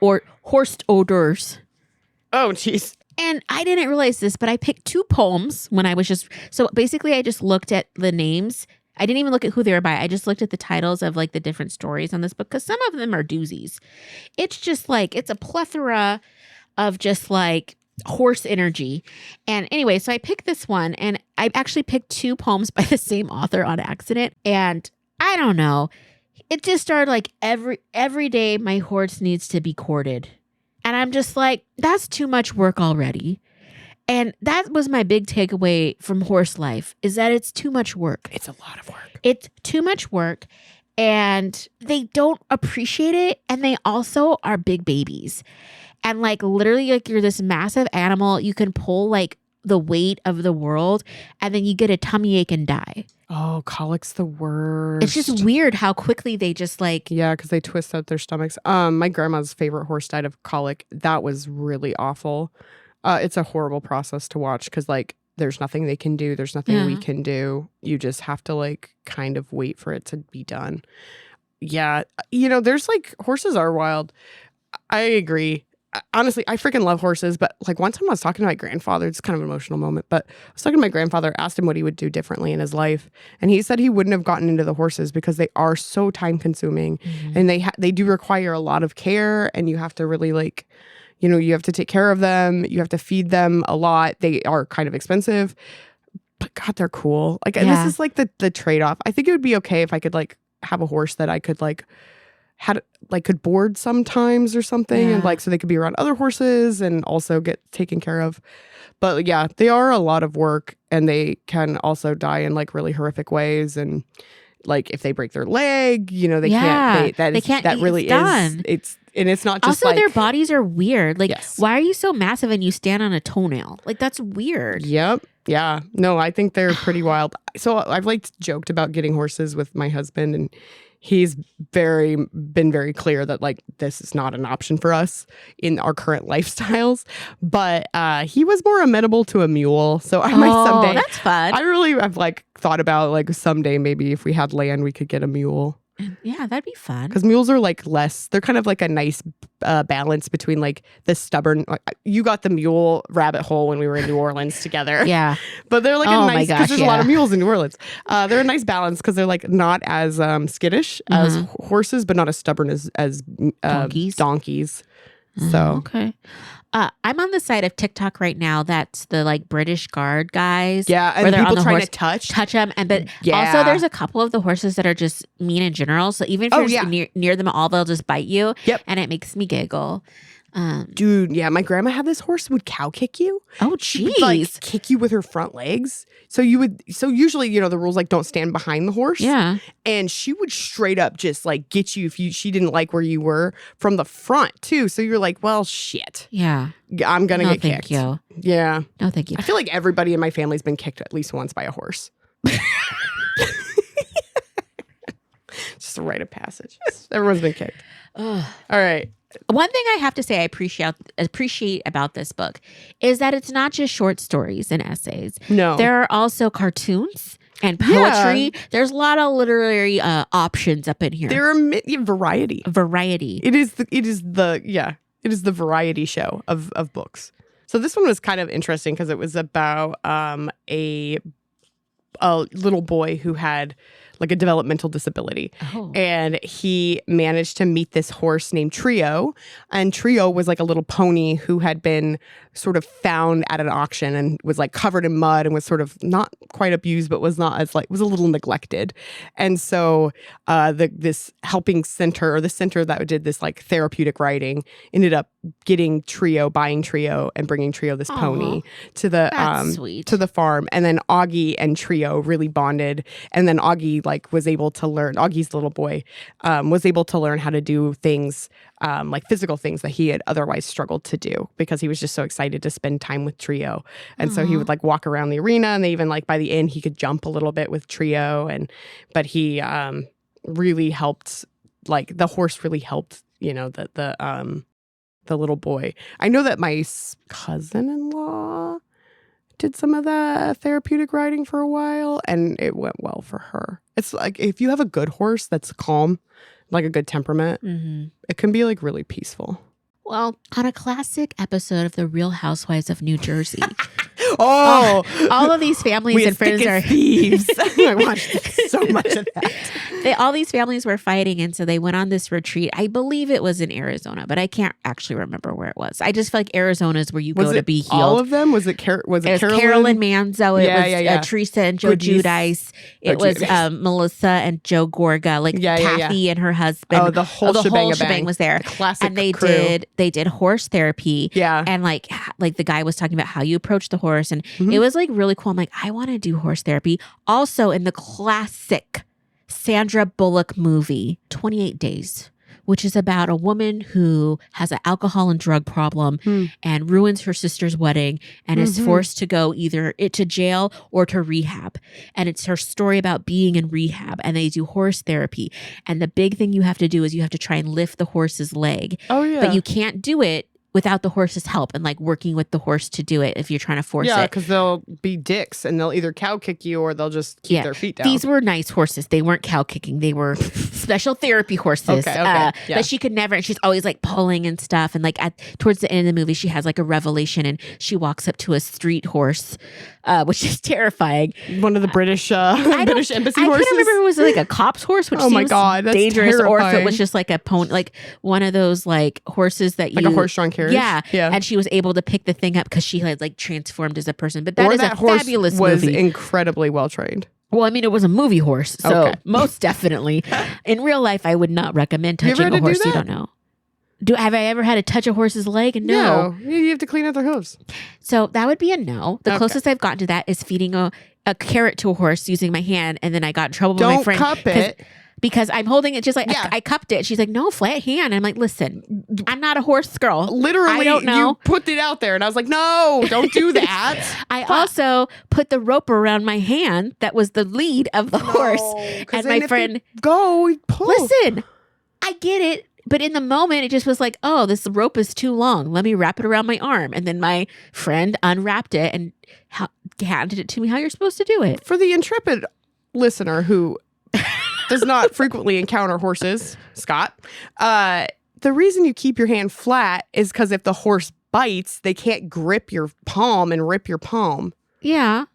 Speaker 1: "Horse Odors."
Speaker 2: Oh, jeez.
Speaker 1: And I didn't realize this, but I picked two poems when I was so basically I just looked at the names. I didn't even look at who they were by. I just looked at the titles of like the different stories on this book because some of them are doozies. It's just like it's a plethora of just like horse energy. And anyway, so I picked this one and I actually picked two poems by the same author on accident. And I don't know, it just started like every day my horse needs to be courted. And I'm just like, that's too much work already. And that was my big takeaway from horse life is that it's too much work.
Speaker 2: It's a lot of work.
Speaker 1: It's too much work and they don't appreciate it. And they also are big babies. And like literally like you're this massive animal. You can pull like the weight of the world and then you get a tummy ache and die.
Speaker 2: Oh, colic's the worst.
Speaker 1: It's just weird how quickly they just like.
Speaker 2: Yeah, because they twist out their stomachs. My grandma's favorite horse died of colic. That was really awful. It's a horrible process to watch because like there's nothing they can do. There's nothing we can do. You just have to like kind of wait for it to be done. Yeah. There's like horses are wild. I agree. Honestly, I freaking love horses, but like one time I was talking to my grandfather, it's kind of an emotional moment, but I was talking to my grandfather, asked him what he would do differently in his life. And he said he wouldn't have gotten into the horses because they are so time consuming and they do require a lot of care and you have to really like, you have to take care of them. You have to feed them a lot. They are kind of expensive, but God, they're cool. Like, and this is like the trade-off. I think it would be okay if I could like have a horse that I could like could board sometimes or something and like so they could be around other horses and also get taken care of. But yeah, they are a lot of work and they can also die in like really horrific ways and like if they break their leg, they can't that really is it's not just
Speaker 1: also
Speaker 2: like,
Speaker 1: their bodies are weird. Like why are you so massive and you stand on a toenail? Like that's weird.
Speaker 2: Yep. Yeah. No, I think they're pretty wild. So I've like joked about getting horses with my husband and he's been very clear that like this is not an option for us in our current lifestyles. But he was more amenable to a mule. So I might someday.
Speaker 1: That's fun.
Speaker 2: I've like thought about like someday maybe if we had land we could get a mule.
Speaker 1: Yeah, that'd be fun.
Speaker 2: Because mules are like less, they're kind of like a nice balance between like the stubborn, you got the mule rabbit hole when we were in New Orleans together.
Speaker 1: Yeah.
Speaker 2: But they're like
Speaker 1: Oh
Speaker 2: a
Speaker 1: my
Speaker 2: nice, because
Speaker 1: gosh,
Speaker 2: there's a lot of mules in New Orleans. They're a nice balance because they're like not as skittish as horses, but not as stubborn as donkeys. So.
Speaker 1: Okay. I'm on the side of TikTok right now. That's the like British Guard guys.
Speaker 2: Yeah, and
Speaker 1: where they're
Speaker 2: people
Speaker 1: on the
Speaker 2: trying
Speaker 1: horse,
Speaker 2: to touch
Speaker 1: them. But also there's a couple of the horses that are just mean in general. So even if you're near them all, they'll just bite you.
Speaker 2: Yep.
Speaker 1: And it makes me giggle.
Speaker 2: Dude, yeah, my grandma had this horse who would cow kick you.
Speaker 1: Oh,
Speaker 2: She would, like, kick you with her front legs. So usually, the rules like don't stand behind the horse.
Speaker 1: Yeah.
Speaker 2: And she would straight up just like get you if she didn't like where you were from the front too. So you're like, well, shit.
Speaker 1: Yeah.
Speaker 2: I'm going to get kicked.
Speaker 1: Thank you.
Speaker 2: Yeah.
Speaker 1: No, thank you.
Speaker 2: I feel like everybody in my family's been kicked at least once by a horse. Just a rite of passage. Everyone's been kicked. All right.
Speaker 1: One thing I have to say I appreciate about this book is that it's not just short stories and essays.
Speaker 2: No.
Speaker 1: There are also cartoons and poetry. Yeah. There's a lot of literary options up in here.
Speaker 2: There are variety.
Speaker 1: It
Speaker 2: is the variety show of books. So this one was kind of interesting because it was about a little boy who had like a developmental disability. Oh. And he managed to meet this horse named Trio. And Trio was like a little pony who had been sort of found at an auction and was like covered in mud and was sort of not quite abused, but was not as like, was a little neglected. And so this helping center, or the center that did this like therapeutic writing, ended up buying Trio and bringing Trio this pony to the farm. And then Augie and Trio really bonded. And then Augie was able to learn, Augie's little boy was able to learn how to do things like physical things that he had otherwise struggled to do because he was just so excited to spend time with Trio. And so he would like walk around the arena, and they even like by the end he could jump a little bit with Trio. But he really helped, like the horse really helped, the little boy. I know that my cousin-in-law did some of that therapeutic riding for a while, and it went well for her. It's like if you have a good horse that's calm, like a good temperament, it can be like really peaceful.
Speaker 1: Well, on a classic episode of The Real Housewives of New Jersey.
Speaker 2: all
Speaker 1: of these families and friends are
Speaker 2: thieves. I watched so much of that.
Speaker 1: All these families were fighting, and so they went on this retreat. I believe it was in Arizona, but I can't actually remember where it was. I just feel like Arizona is where you go to be healed.
Speaker 2: All of them? Was it
Speaker 1: Carolyn Manzo? It was Teresa and Joe Giudice. It was Melissa and Joe Gorga. Kathy and her husband.
Speaker 2: Oh, the whole shebang
Speaker 1: was there.
Speaker 2: The classic
Speaker 1: and they
Speaker 2: crew.
Speaker 1: They did horse therapy.
Speaker 2: Yeah.
Speaker 1: And like the guy was talking about how you approach the horse, and it was like really cool. I'm like, I want to do horse therapy. Also in the classic Sandra Bullock movie, 28 Days, which is about a woman who has an alcohol and drug problem and ruins her sister's wedding and is forced to go either to jail or to rehab. And it's her story about being in rehab, and they do horse therapy. And the big thing you have to do is you have to try and lift the horse's leg.
Speaker 2: Oh, yeah.
Speaker 1: But you can't do it without the horse's help and like working with the horse to do it if you're trying to force it.
Speaker 2: Yeah, because they'll be dicks and they'll either cow kick you or they'll just keep their feet down.
Speaker 1: These were nice horses. They weren't cow kicking. They were special therapy horses.
Speaker 2: Okay.
Speaker 1: But she could never, and she's always like pulling and stuff. And like towards the end of the movie, she has like a revelation and she walks up to a street horse, which is terrifying.
Speaker 2: One of the British embassy horses.
Speaker 1: I can't remember if it was like a cop's horse, which
Speaker 2: my God, that's
Speaker 1: dangerous,
Speaker 2: terrifying.
Speaker 1: or if it was just like a pony, like one of those like horses that
Speaker 2: like a horse-drawn carriage.
Speaker 1: Yeah. And she was able to pick the thing up because she had like transformed as a person. But that is a fabulous movie.
Speaker 2: Was incredibly well trained.
Speaker 1: Well, I mean, it was a movie horse, so most definitely. In real life, I would not recommend touching a horse you don't know. Have I ever had to touch a horse's leg? No.
Speaker 2: You have to clean out their hooves.
Speaker 1: So that would be a no. The closest I've gotten to that is feeding a carrot to a horse using my hand, and then I got in trouble with my friend.
Speaker 2: Don't cup it.
Speaker 1: Because I'm holding it just like I cupped it. She's like, no, flat hand. I'm like, listen, I'm not a horse girl.
Speaker 2: Literally,
Speaker 1: I don't know.
Speaker 2: You put it out there, and I was like, no, don't do that.
Speaker 1: I also put the rope around my hand that was the lead of the horse. And my friend,
Speaker 2: pull.
Speaker 1: Listen, I get it. But in the moment, it just was like, oh, this rope is too long. Let me wrap it around my arm. And then my friend unwrapped it and handed it to me how you're supposed to do it.
Speaker 2: For the intrepid listener who does not frequently encounter horses, Scott, the reason you keep your hand flat is because if the horse bites, they can't grip your palm and rip your palm.
Speaker 1: Yeah.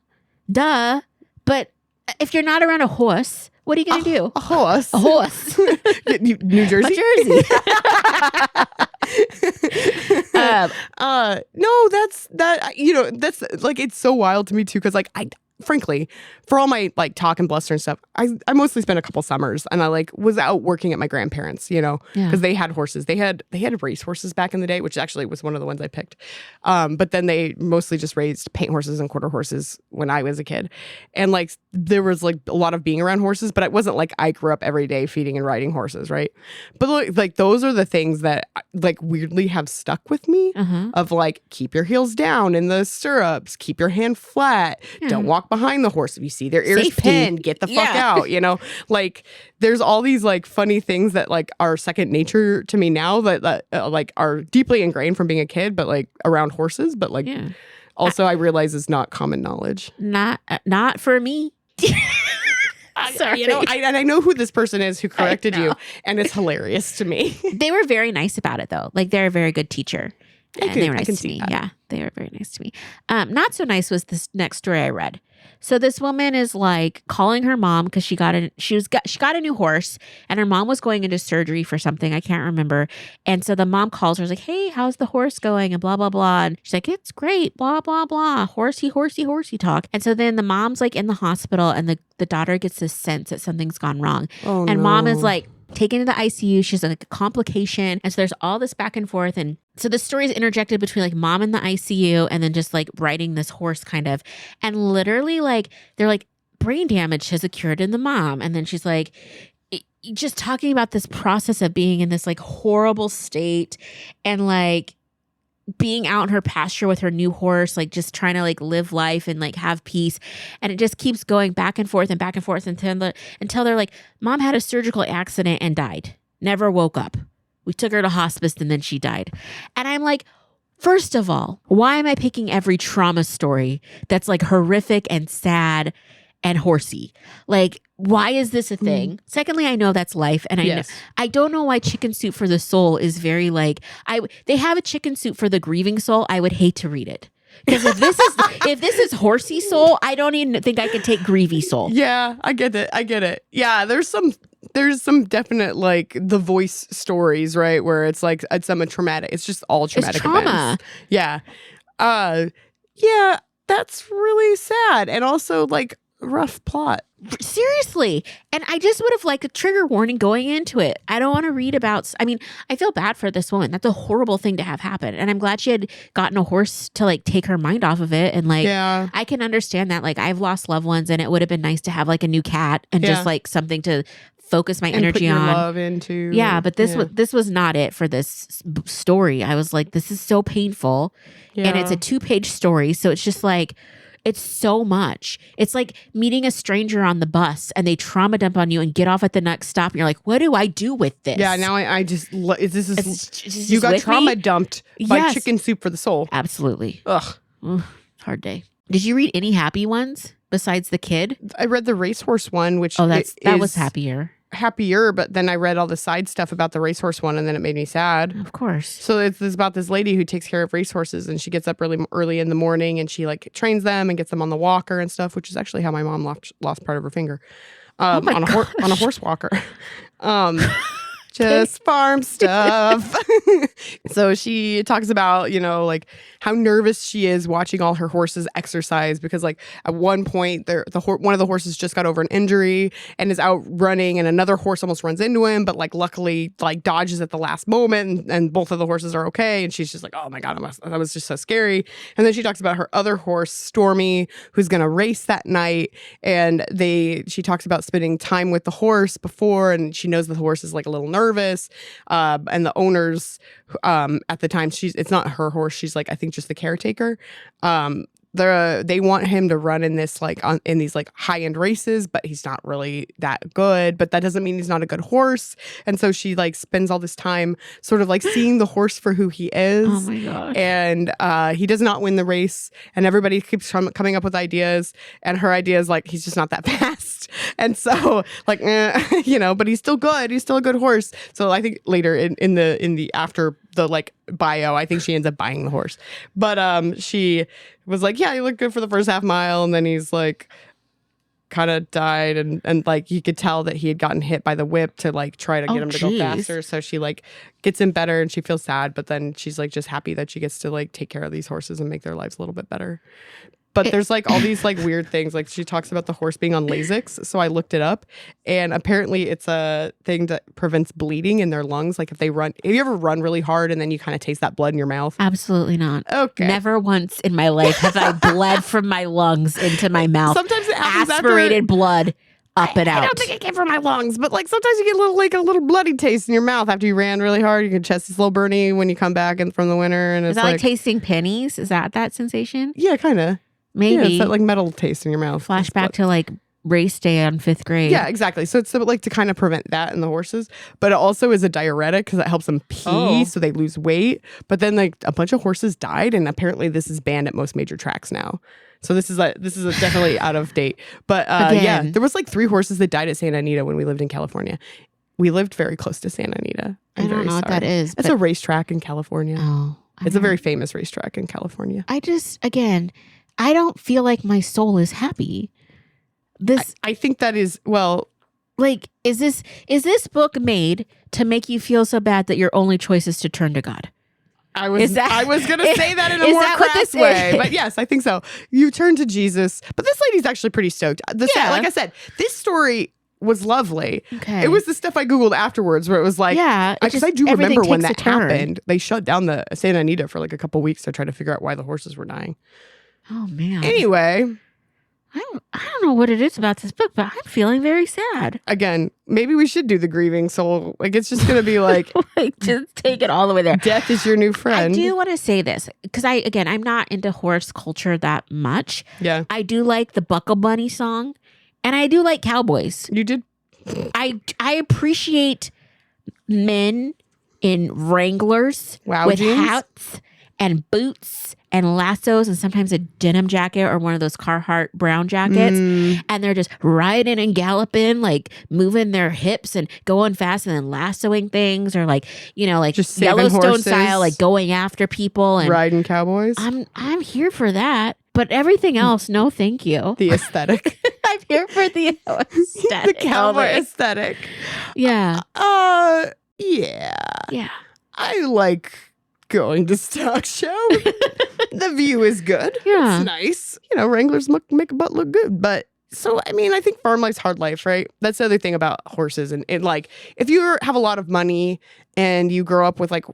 Speaker 1: Duh. But if you're not around a horse, what are you going to do?
Speaker 2: A horse.
Speaker 1: A horse.
Speaker 2: New Jersey?
Speaker 1: Jersey.
Speaker 2: No, that's like, it's so wild to me too. Cause like, frankly, for all my like talk and bluster and stuff, I mostly spent a couple summers and I like was out working at my grandparents, because they had horses. They had race horses back in the day, which actually was one of the ones I picked. But then they mostly just raised paint horses and quarter horses when I was a kid. And like there was like a lot of being around horses, but it wasn't like I grew up every day feeding and riding horses, right? But like those are the things that like weirdly have stuck with me of like keep your heels down in the stirrups, keep your hand flat, don't walk behind the horse. If you see their ears pinned, get the fuck out, like there's all these like funny things that like are second nature to me now that like are deeply ingrained from being a kid, but like around horses, but like also I realize is not common knowledge.
Speaker 1: Not for me. Sorry.
Speaker 2: I know who this person is who corrected you, and it's hilarious to me.
Speaker 1: They were very nice about it though. Like they're a very good teacher. And they were nice to me.
Speaker 2: That.
Speaker 1: Yeah, they were very nice to me. Not so nice was this next story I read. So this woman is like calling her mom because she got a new horse and her mom was going into surgery for something. I can't remember. And so the mom calls her, like, hey, how's the horse going? And blah, blah, blah. And she's like, it's great, blah, blah, blah. Horsey talk. And so then the mom's like in the hospital and the daughter gets this sense that something's gone wrong.
Speaker 2: Oh,
Speaker 1: and
Speaker 2: no.
Speaker 1: Mom is like taken to the ICU. She's like a complication. And so there's all this back and forth. And so the story is interjected between like mom in the ICU and then just like riding this horse kind of. And literally like, they're like, brain damage has occurred in the mom. And then she's like, just talking about this process of being in this like horrible state and like being out in her pasture with her new horse, like just trying to like live life and like have peace. And it just keeps going back and forth until they're like, mom had a surgical accident and died. Never woke up. We took her to hospice and then she died. And I'm like, first of all, why am I picking every trauma story that's like horrific and sad and horsey? Like, why is this a thing? Secondly, I know that's life. And I don't know why Chicken Soup for the Soul is very like, they have a Chicken Soup for the Grieving Soul. I would hate to read it. Because if this is horsey soul, I don't even think I could take grievy soul.
Speaker 2: Yeah, I get it. Yeah, there's some definite like The Voice stories, right? Where it's like it's traumatic. It's just all traumatic
Speaker 1: it's trauma.
Speaker 2: Events. Yeah. Yeah, that's really sad. And also like rough plot.
Speaker 1: Seriously. And I just would have liked a trigger warning going into it. I don't want to read about, I feel bad for this woman. That's a horrible thing to have happen. And I'm glad she had gotten a horse to like take her mind off of it. And like, I can understand that. Like I've lost loved ones and it would have been nice to have like a new cat and just like something to focus my energy
Speaker 2: put your
Speaker 1: on.
Speaker 2: Love into.
Speaker 1: Yeah. But this was not it for this story. I was like, this is so painful. Yeah. And it's a 2-page story. So it's just like, it's so much. It's like meeting a stranger on the bus and they trauma dump on you and get off at the next stop. And you're like, what do I do with this?
Speaker 2: Yeah, now you got trauma dumped by Chicken Soup for the Soul.
Speaker 1: Absolutely.
Speaker 2: Ugh.
Speaker 1: Hard day. Did you read any happy ones besides the kid?
Speaker 2: I read the racehorse one, which
Speaker 1: that was happier,
Speaker 2: but then I read all the side stuff about the racehorse one and then it made me sad.
Speaker 1: Of course.
Speaker 2: So it's about this lady who takes care of racehorses and she gets up really early in the morning and she like trains them and gets them on the walker and stuff, which is actually how my mom lost part of her finger on a horse walker. Just farm stuff. So she talks about, like how nervous she is watching all her horses exercise because like at one point one of the horses just got over an injury and is out running and another horse almost runs into him, but like luckily like dodges at the last moment and both of the horses are okay. And she's just like, oh my God, that was just so scary. And then she talks about her other horse, Stormy, who's going to race that night. And she talks about spending time with the horse before and she knows the horse is like a little nervous. And the owners at the time, it's not her horse. She's like, I think just the caretaker. they want him to run in this like in these like high end races, but he's not really that good. But that doesn't mean he's not a good horse. And so she like spends all this time sort of like seeing the horse for who he is.
Speaker 1: Oh my gosh.
Speaker 2: And he does not win the race, and everybody keeps coming up with ideas. And her idea is like he's just not that fast. And so like but he's still good. He's still a good horse. So I think later in the after the like bio, I think she ends up buying the horse. But she was like, yeah, he looked good for the first half mile, and then he's like kind of died, and like you could tell that he had gotten hit by the whip to like try to get him to go faster. So she like gets him better, and she feels sad, but then she's like just happy that she gets to like take care of these horses and make their lives a little bit better. But there's like all these like weird things. Like she talks about the horse being on Lasix. So I looked it up, and apparently it's a thing that prevents bleeding in their lungs. Like if they run, have you ever run really hard and then you kind of taste that blood in your mouth?
Speaker 1: Absolutely not.
Speaker 2: Okay.
Speaker 1: Never once in my life have I bled from my lungs into my mouth.
Speaker 2: Sometimes it happens
Speaker 1: aspirated blood up and out.
Speaker 2: I don't think it came from my lungs, but like sometimes you get a little bloody taste in your mouth after you ran really hard. Your chest is a little burny when you come back from the winter, and it's
Speaker 1: is that like tasting pennies? Is that sensation?
Speaker 2: Yeah, kind of.
Speaker 1: Maybe.
Speaker 2: Yeah, it's that like metal taste in your mouth.
Speaker 1: Flashback to like race day on 5th grade.
Speaker 2: Yeah, exactly. So it's like to kind of prevent that in the horses, but it also is a diuretic because it helps them pee, so they lose weight. But then like a bunch of horses died, and apparently this is banned at most major tracks now. So this is definitely out of date. But yeah, there was like 3 horses that died at Santa Anita when we lived in California. We lived very close to Santa Anita.
Speaker 1: I don't know what that is.
Speaker 2: It's a racetrack in California.
Speaker 1: Oh,
Speaker 2: it's a very famous racetrack in California.
Speaker 1: I don't feel like my soul is happy.
Speaker 2: I think that is, well,
Speaker 1: like, is this book made to make you feel so bad that your only choice is to turn to God?
Speaker 2: I was going to say that in a more crass way, but yes, I think so. You turn to Jesus, but this lady's actually pretty stoked. Like I said, this story was lovely.
Speaker 1: Okay.
Speaker 2: It was the stuff I Googled afterwards where it was like, because I do remember when that happened. They shut down the Santa Anita for like a couple weeks to try to figure out why the horses were dying.
Speaker 1: Oh man.
Speaker 2: Anyway,
Speaker 1: I don't know what it is about this book, but I'm feeling very sad.
Speaker 2: Again, maybe we should do the grieving soul. Like it's just gonna be like,
Speaker 1: like just take it all the way there.
Speaker 2: Death is your new friend.
Speaker 1: I do want to say this because I'm not into horse culture that much.
Speaker 2: Yeah,
Speaker 1: I do like the Buckle Bunny song, and I do like cowboys.
Speaker 2: You did.
Speaker 1: I appreciate men in Wranglers with
Speaker 2: jeans.
Speaker 1: hats and boots and lassos and sometimes a denim jacket or one of those Carhartt brown jackets. And they're just riding and galloping, like moving their hips and going fast and then lassoing things, or like, like
Speaker 2: just
Speaker 1: Yellowstone
Speaker 2: horses,
Speaker 1: style, like going after people and
Speaker 2: riding cowboys.
Speaker 1: I'm here for that. But everything else, no thank you.
Speaker 2: The aesthetic.
Speaker 1: I'm here for the aesthetic.
Speaker 2: The cowboy aesthetic.
Speaker 1: Yeah.
Speaker 2: Yeah.
Speaker 1: Yeah.
Speaker 2: I like going to stock show. The view is good.
Speaker 1: Yeah.
Speaker 2: It's nice. Wranglers make a butt look good. But so, I mean, I think farm life's hard life, right? That's the other thing about horses. And like, if you have a lot of money and you grow up with like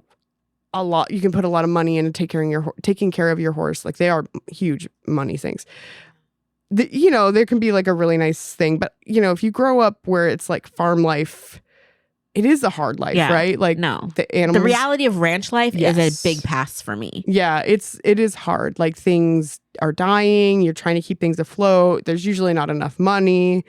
Speaker 2: a lot, you can put a lot of money into taking care of your horse. Like they are huge money things. There can be like a really nice thing. But, if you grow up where it's like farm life, it is a hard life, right? Like
Speaker 1: no,
Speaker 2: the animals.
Speaker 1: The reality of ranch life is a big pass for me.
Speaker 2: Yeah, it is hard. Like things are dying. You're trying to keep things afloat. There's usually not enough money.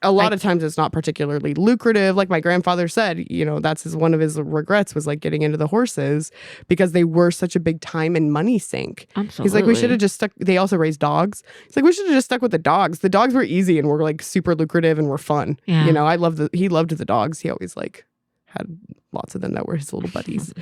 Speaker 2: A lot of times it's not particularly lucrative. Like my grandfather said, that's one of his regrets was like getting into the horses because they were such a big time and money sink.
Speaker 1: Absolutely.
Speaker 2: He's like, we should have just stuck. They also raised dogs. He's like, we should have just stuck with the dogs. The dogs were easy and were like super lucrative and were fun.
Speaker 1: Yeah.
Speaker 2: He loved the dogs. He always like had lots of them that were his little buddies.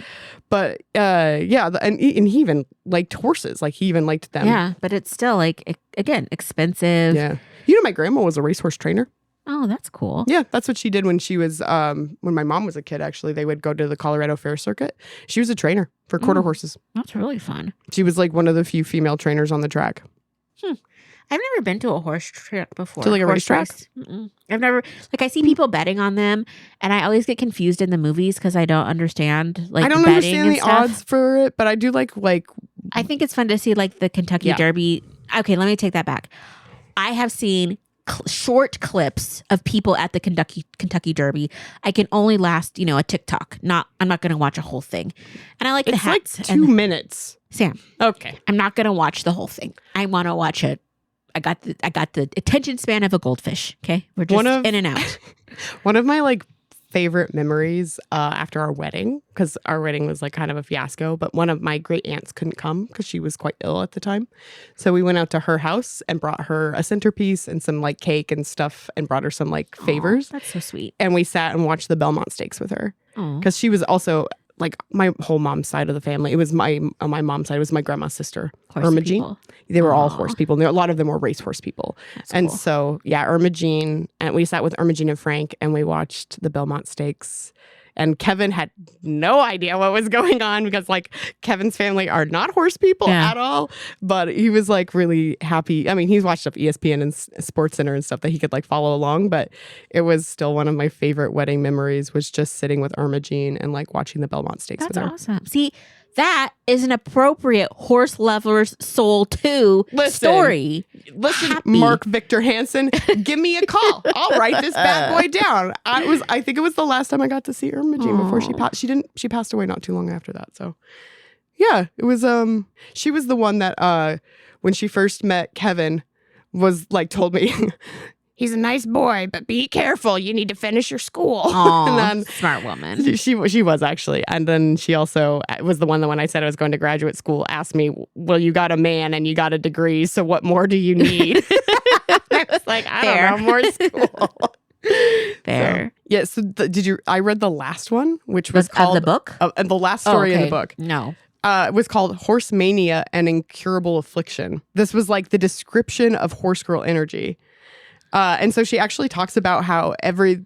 Speaker 2: But and he even liked horses. Like he even liked them.
Speaker 1: Yeah, but it's still like, again, expensive.
Speaker 2: Yeah. My grandma was a racehorse trainer.
Speaker 1: Oh, that's cool.
Speaker 2: Yeah, that's what she did when she was when my mom was a kid. Actually, they would go to the Colorado Fair circuit. She was a trainer for quarter horses.
Speaker 1: That's really fun.
Speaker 2: She was like one of the few female trainers on the track.
Speaker 1: I've never been to a horse track before.
Speaker 2: To like a racetrack?
Speaker 1: I've never, I see people betting on them, and I always get confused in the movies because I don't understand I don't understand the
Speaker 2: odds for it, but I do like.
Speaker 1: I think it's fun to see like the Kentucky Derby. Okay, let me take that back. I have seen short clips of people at the Kentucky Derby, I can only last, a TikTok. I'm not going to watch a whole thing. And I like the hats.
Speaker 2: It's like 2 minutes.
Speaker 1: Sam.
Speaker 2: Okay.
Speaker 1: I'm not going to watch the whole thing. I want to watch it. I got the attention span of a goldfish. Okay. We're just in and out.
Speaker 2: One of my like favorite memories after our wedding, because our wedding was like kind of a fiasco, but one of my great aunts couldn't come because she was quite ill at the time. So we went out to her house and brought her a centerpiece and some like cake and stuff and brought her some like favors.
Speaker 1: That's so sweet.
Speaker 2: And we sat and watched the Belmont Stakes with her because she was also like my whole mom's side of the family. It was on my mom's side. It was my grandma's sister, Irma Jean. They were all horse people. And a lot of them were racehorse people. That's cool. So yeah, Irma Jean, and we sat with Irma Jean and Frank, and we watched the Belmont Stakes. And Kevin had no idea what was going on because like Kevin's family are not horse people at all. But he was like really happy. I mean, he's watched up ESPN and Sports Center and stuff that he could like follow along. But it was still one of my favorite wedding memories was just sitting with Irma Jean and like watching the Belmont Stakes with her.
Speaker 1: That's awesome. See, that is an appropriate horse lover's soul too story.
Speaker 2: Listen, happy. Mark Victor Hansen, give me a call. I'll write this bad boy down. I think it was the last time I got to see Irma Jean before she passed. She passed away not too long after that. So yeah, it was she was the one that when she first met Kevin was like told me he's a nice boy, but be careful. You need to finish your school.
Speaker 1: And then, smart woman.
Speaker 2: She was actually. And then she also was the one that when I said I was going to graduate school asked me, well, you got a man and you got a degree, so what more do you need? I was like, I don't know, more school.
Speaker 1: Fair.
Speaker 2: So, yeah, so I read the last one, which was called...
Speaker 1: Of the book?
Speaker 2: And the last story in the book.
Speaker 1: No.
Speaker 2: It was called Horse Mania and Incurable Affliction. This was like the description of horse girl energy. And so she actually talks about how every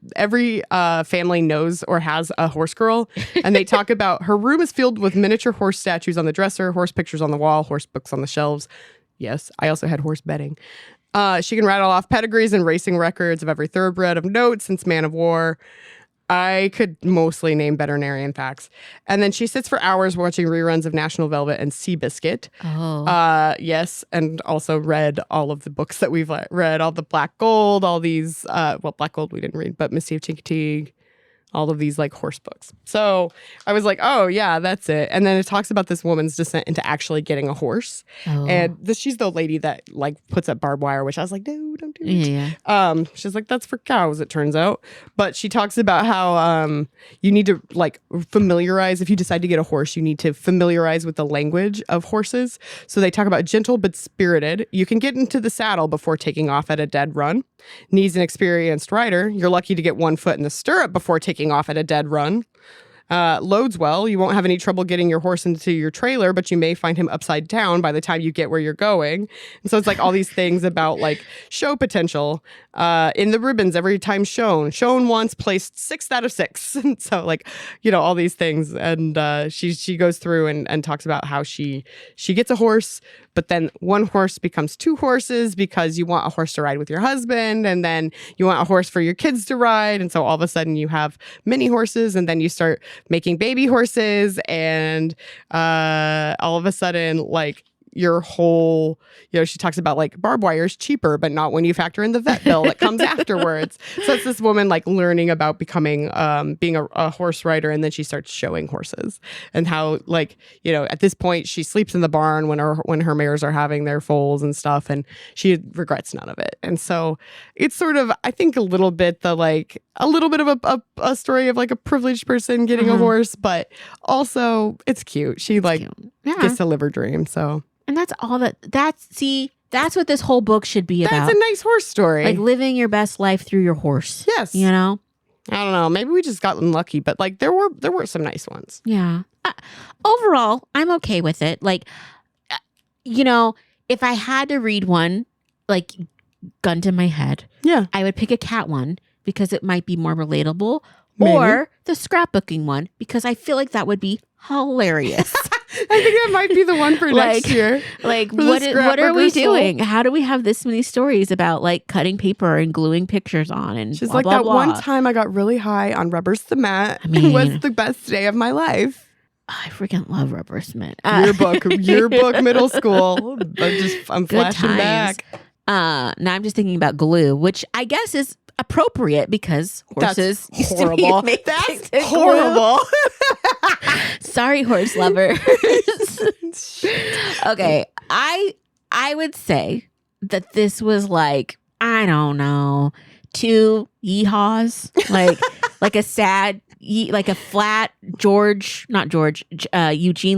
Speaker 2: family knows or has a horse girl. And they talk about her room is filled with miniature horse statues on the dresser, horse pictures on the wall, horse books on the shelves. Yes, I also had horse betting. She can rattle off pedigrees and racing records of every thoroughbred of note since Man of War. I could mostly name veterinarian facts. And then she sits for hours watching reruns of National Velvet and Seabiscuit.
Speaker 1: Oh.
Speaker 2: Yes, and also read all of the books that we've read, all the Black Gold, all these, Black Gold we didn't read, but Misty of Chincoteague, all of these like horse books. So I was like, oh yeah, that's it. And then it talks about this woman's descent into actually getting a horse. Oh. And she's the lady that like puts up barbed wire, which I was like, no, don't do it.
Speaker 1: Yeah.
Speaker 2: She's like, that's for cows, it turns out. But she talks about how you need to like familiarize, if you decide to get a horse, you need to familiarize with the language of horses. So they talk about gentle but spirited. You can get into the saddle before taking off at a dead run. Needs an experienced rider. You're lucky to get one foot in the stirrup before taking off at a dead run. Loads well. You won't have any trouble getting your horse into your trailer, but you may find him upside down by the time you get where you're going. And so it's like all these things about like show potential. In the ribbons, every time shown once, placed 6 out of 6. So like, all these things. And she goes through and talks about how she gets a horse, but then one horse becomes 2 horses because you want a horse to ride with your husband, and then you want a horse for your kids to ride. And so all of a sudden you have mini horses, and then you start making baby horses, and all of a sudden like your whole, she talks about like barbed wire is cheaper, but not when you factor in the vet bill that comes afterwards. So it's this woman like learning about becoming, being a horse rider. And then she starts showing horses and how like, at this point she sleeps in the barn when her mares are having their foals and stuff. And she regrets none of it. And so it's sort of, I think a little bit of a story of like a privileged person getting a horse, but also it's cute. She gets to live her dream. So.
Speaker 1: And that's all that's what this whole book should be about.
Speaker 2: That's a nice horse story.
Speaker 1: Like living your best life through your horse.
Speaker 2: Yes.
Speaker 1: I don't
Speaker 2: know. Maybe we just got unlucky, but like there were some nice ones.
Speaker 1: Yeah. Overall, I'm okay with it. Like, if I had to read one, like gun to my head, I would pick a cat one because it might be more relatable. Maybe. Or the scrapbooking one because I feel like that would be hilarious.
Speaker 2: I think that might be the one for next year.
Speaker 1: Like, what are we doing? How do we have this many stories about like cutting paper and gluing pictures on? And
Speaker 2: she's
Speaker 1: blah,
Speaker 2: like,
Speaker 1: blah,
Speaker 2: that
Speaker 1: blah.
Speaker 2: one time I got really high on rubber cement. It was the best day of my life.
Speaker 1: I freaking love rubber cement.
Speaker 2: Yearbook, middle school. I'm flashing back.
Speaker 1: Now I'm just thinking about glue, which I guess is appropriate because horses
Speaker 2: That's horrible. That's horrible.
Speaker 1: Sorry, horse lovers. Okay, I would say that this was like, I don't know, 2 yeehaws, like a sad, like a flat Eugene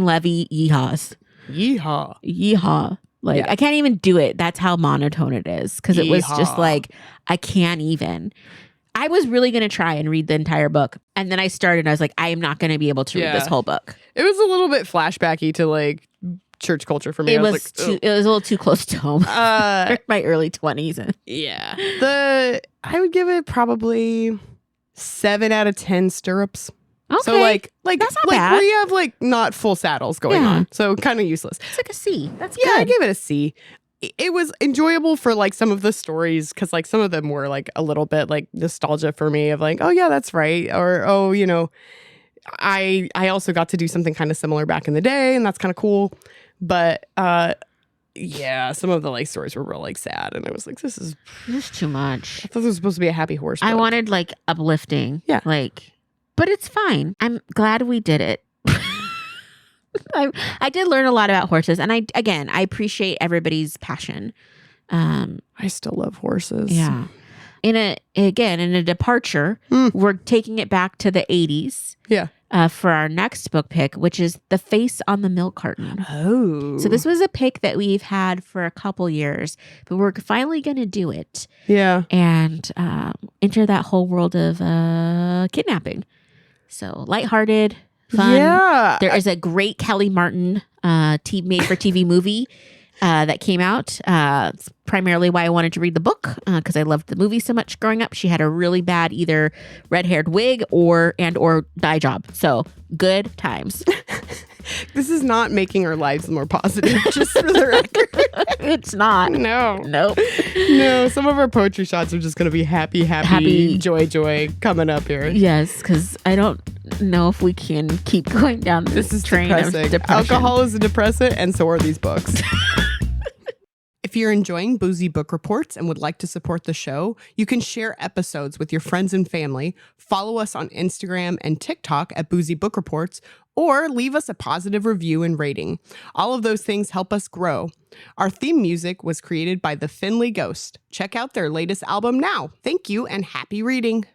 Speaker 1: Levy yeehaws. Yeehaw. Like, I can't even do it. That's how monotone it is. Because it was just like, I can't even. I was really going to try and read the entire book. And then I started and I was like, I am not going to be able to read this whole book.
Speaker 2: It was a little bit flashbacky to like church culture for me.
Speaker 1: It was a little too close to home. My early 20s.
Speaker 2: Yeah. I would give it probably 7 out of 10 stirrups.
Speaker 1: Okay.
Speaker 2: So like
Speaker 1: that's not
Speaker 2: like
Speaker 1: bad.
Speaker 2: where you have like not full saddles going on. So kind of useless.
Speaker 1: It's like a C. That's
Speaker 2: good. I
Speaker 1: good.
Speaker 2: gave it a C. It was enjoyable for like some of the stories because like some of them were like a little bit like nostalgia for me of like, oh yeah, that's right. Or, oh, you know, I also got to do something kind of similar back in the day and that's kind of cool. But yeah, some of the like stories were real like sad and I was like, this is
Speaker 1: too much.
Speaker 2: I thought this was supposed to be a happy horse book.
Speaker 1: I wanted like uplifting.
Speaker 2: Yeah.
Speaker 1: Like, but it's fine. I'm glad we did it. I did learn a lot about horses, and I appreciate everybody's passion.
Speaker 2: I still love horses.
Speaker 1: Yeah. In a departure, we're taking it back to the 80s.
Speaker 2: Yeah.
Speaker 1: For our next book pick, which is The Face on the Milk Carton.
Speaker 2: Oh.
Speaker 1: So this was a pick that we've had for a couple years, but we're finally going to do it.
Speaker 2: Yeah.
Speaker 1: And enter that whole world of kidnapping. So lighthearted, fun.
Speaker 2: Yeah.
Speaker 1: There is a great Kelly Martin made-for-TV movie that came out. It's primarily why I wanted to read the book because I loved the movie so much growing up. She had a really bad either red-haired wig or dye job. So good times.
Speaker 2: This is not making our lives more positive, just for the record.
Speaker 1: It's not.
Speaker 2: No.
Speaker 1: Nope.
Speaker 2: No, some of our poetry shots are just going to be happy, joy coming up here.
Speaker 1: Yes, because I don't know if we can keep going down this train
Speaker 2: depressing.
Speaker 1: of depression.
Speaker 2: Alcohol is a depressant, and so are these books. If you're enjoying Boozy Book Reports and would like to support the show, you can share episodes with your friends and family, follow us on Instagram and TikTok at Boozy Book Reports, or leave us a positive review and rating. All of those things help us grow. Our theme music was created by the Finley Ghost. Check out their latest album now. Thank you and happy reading.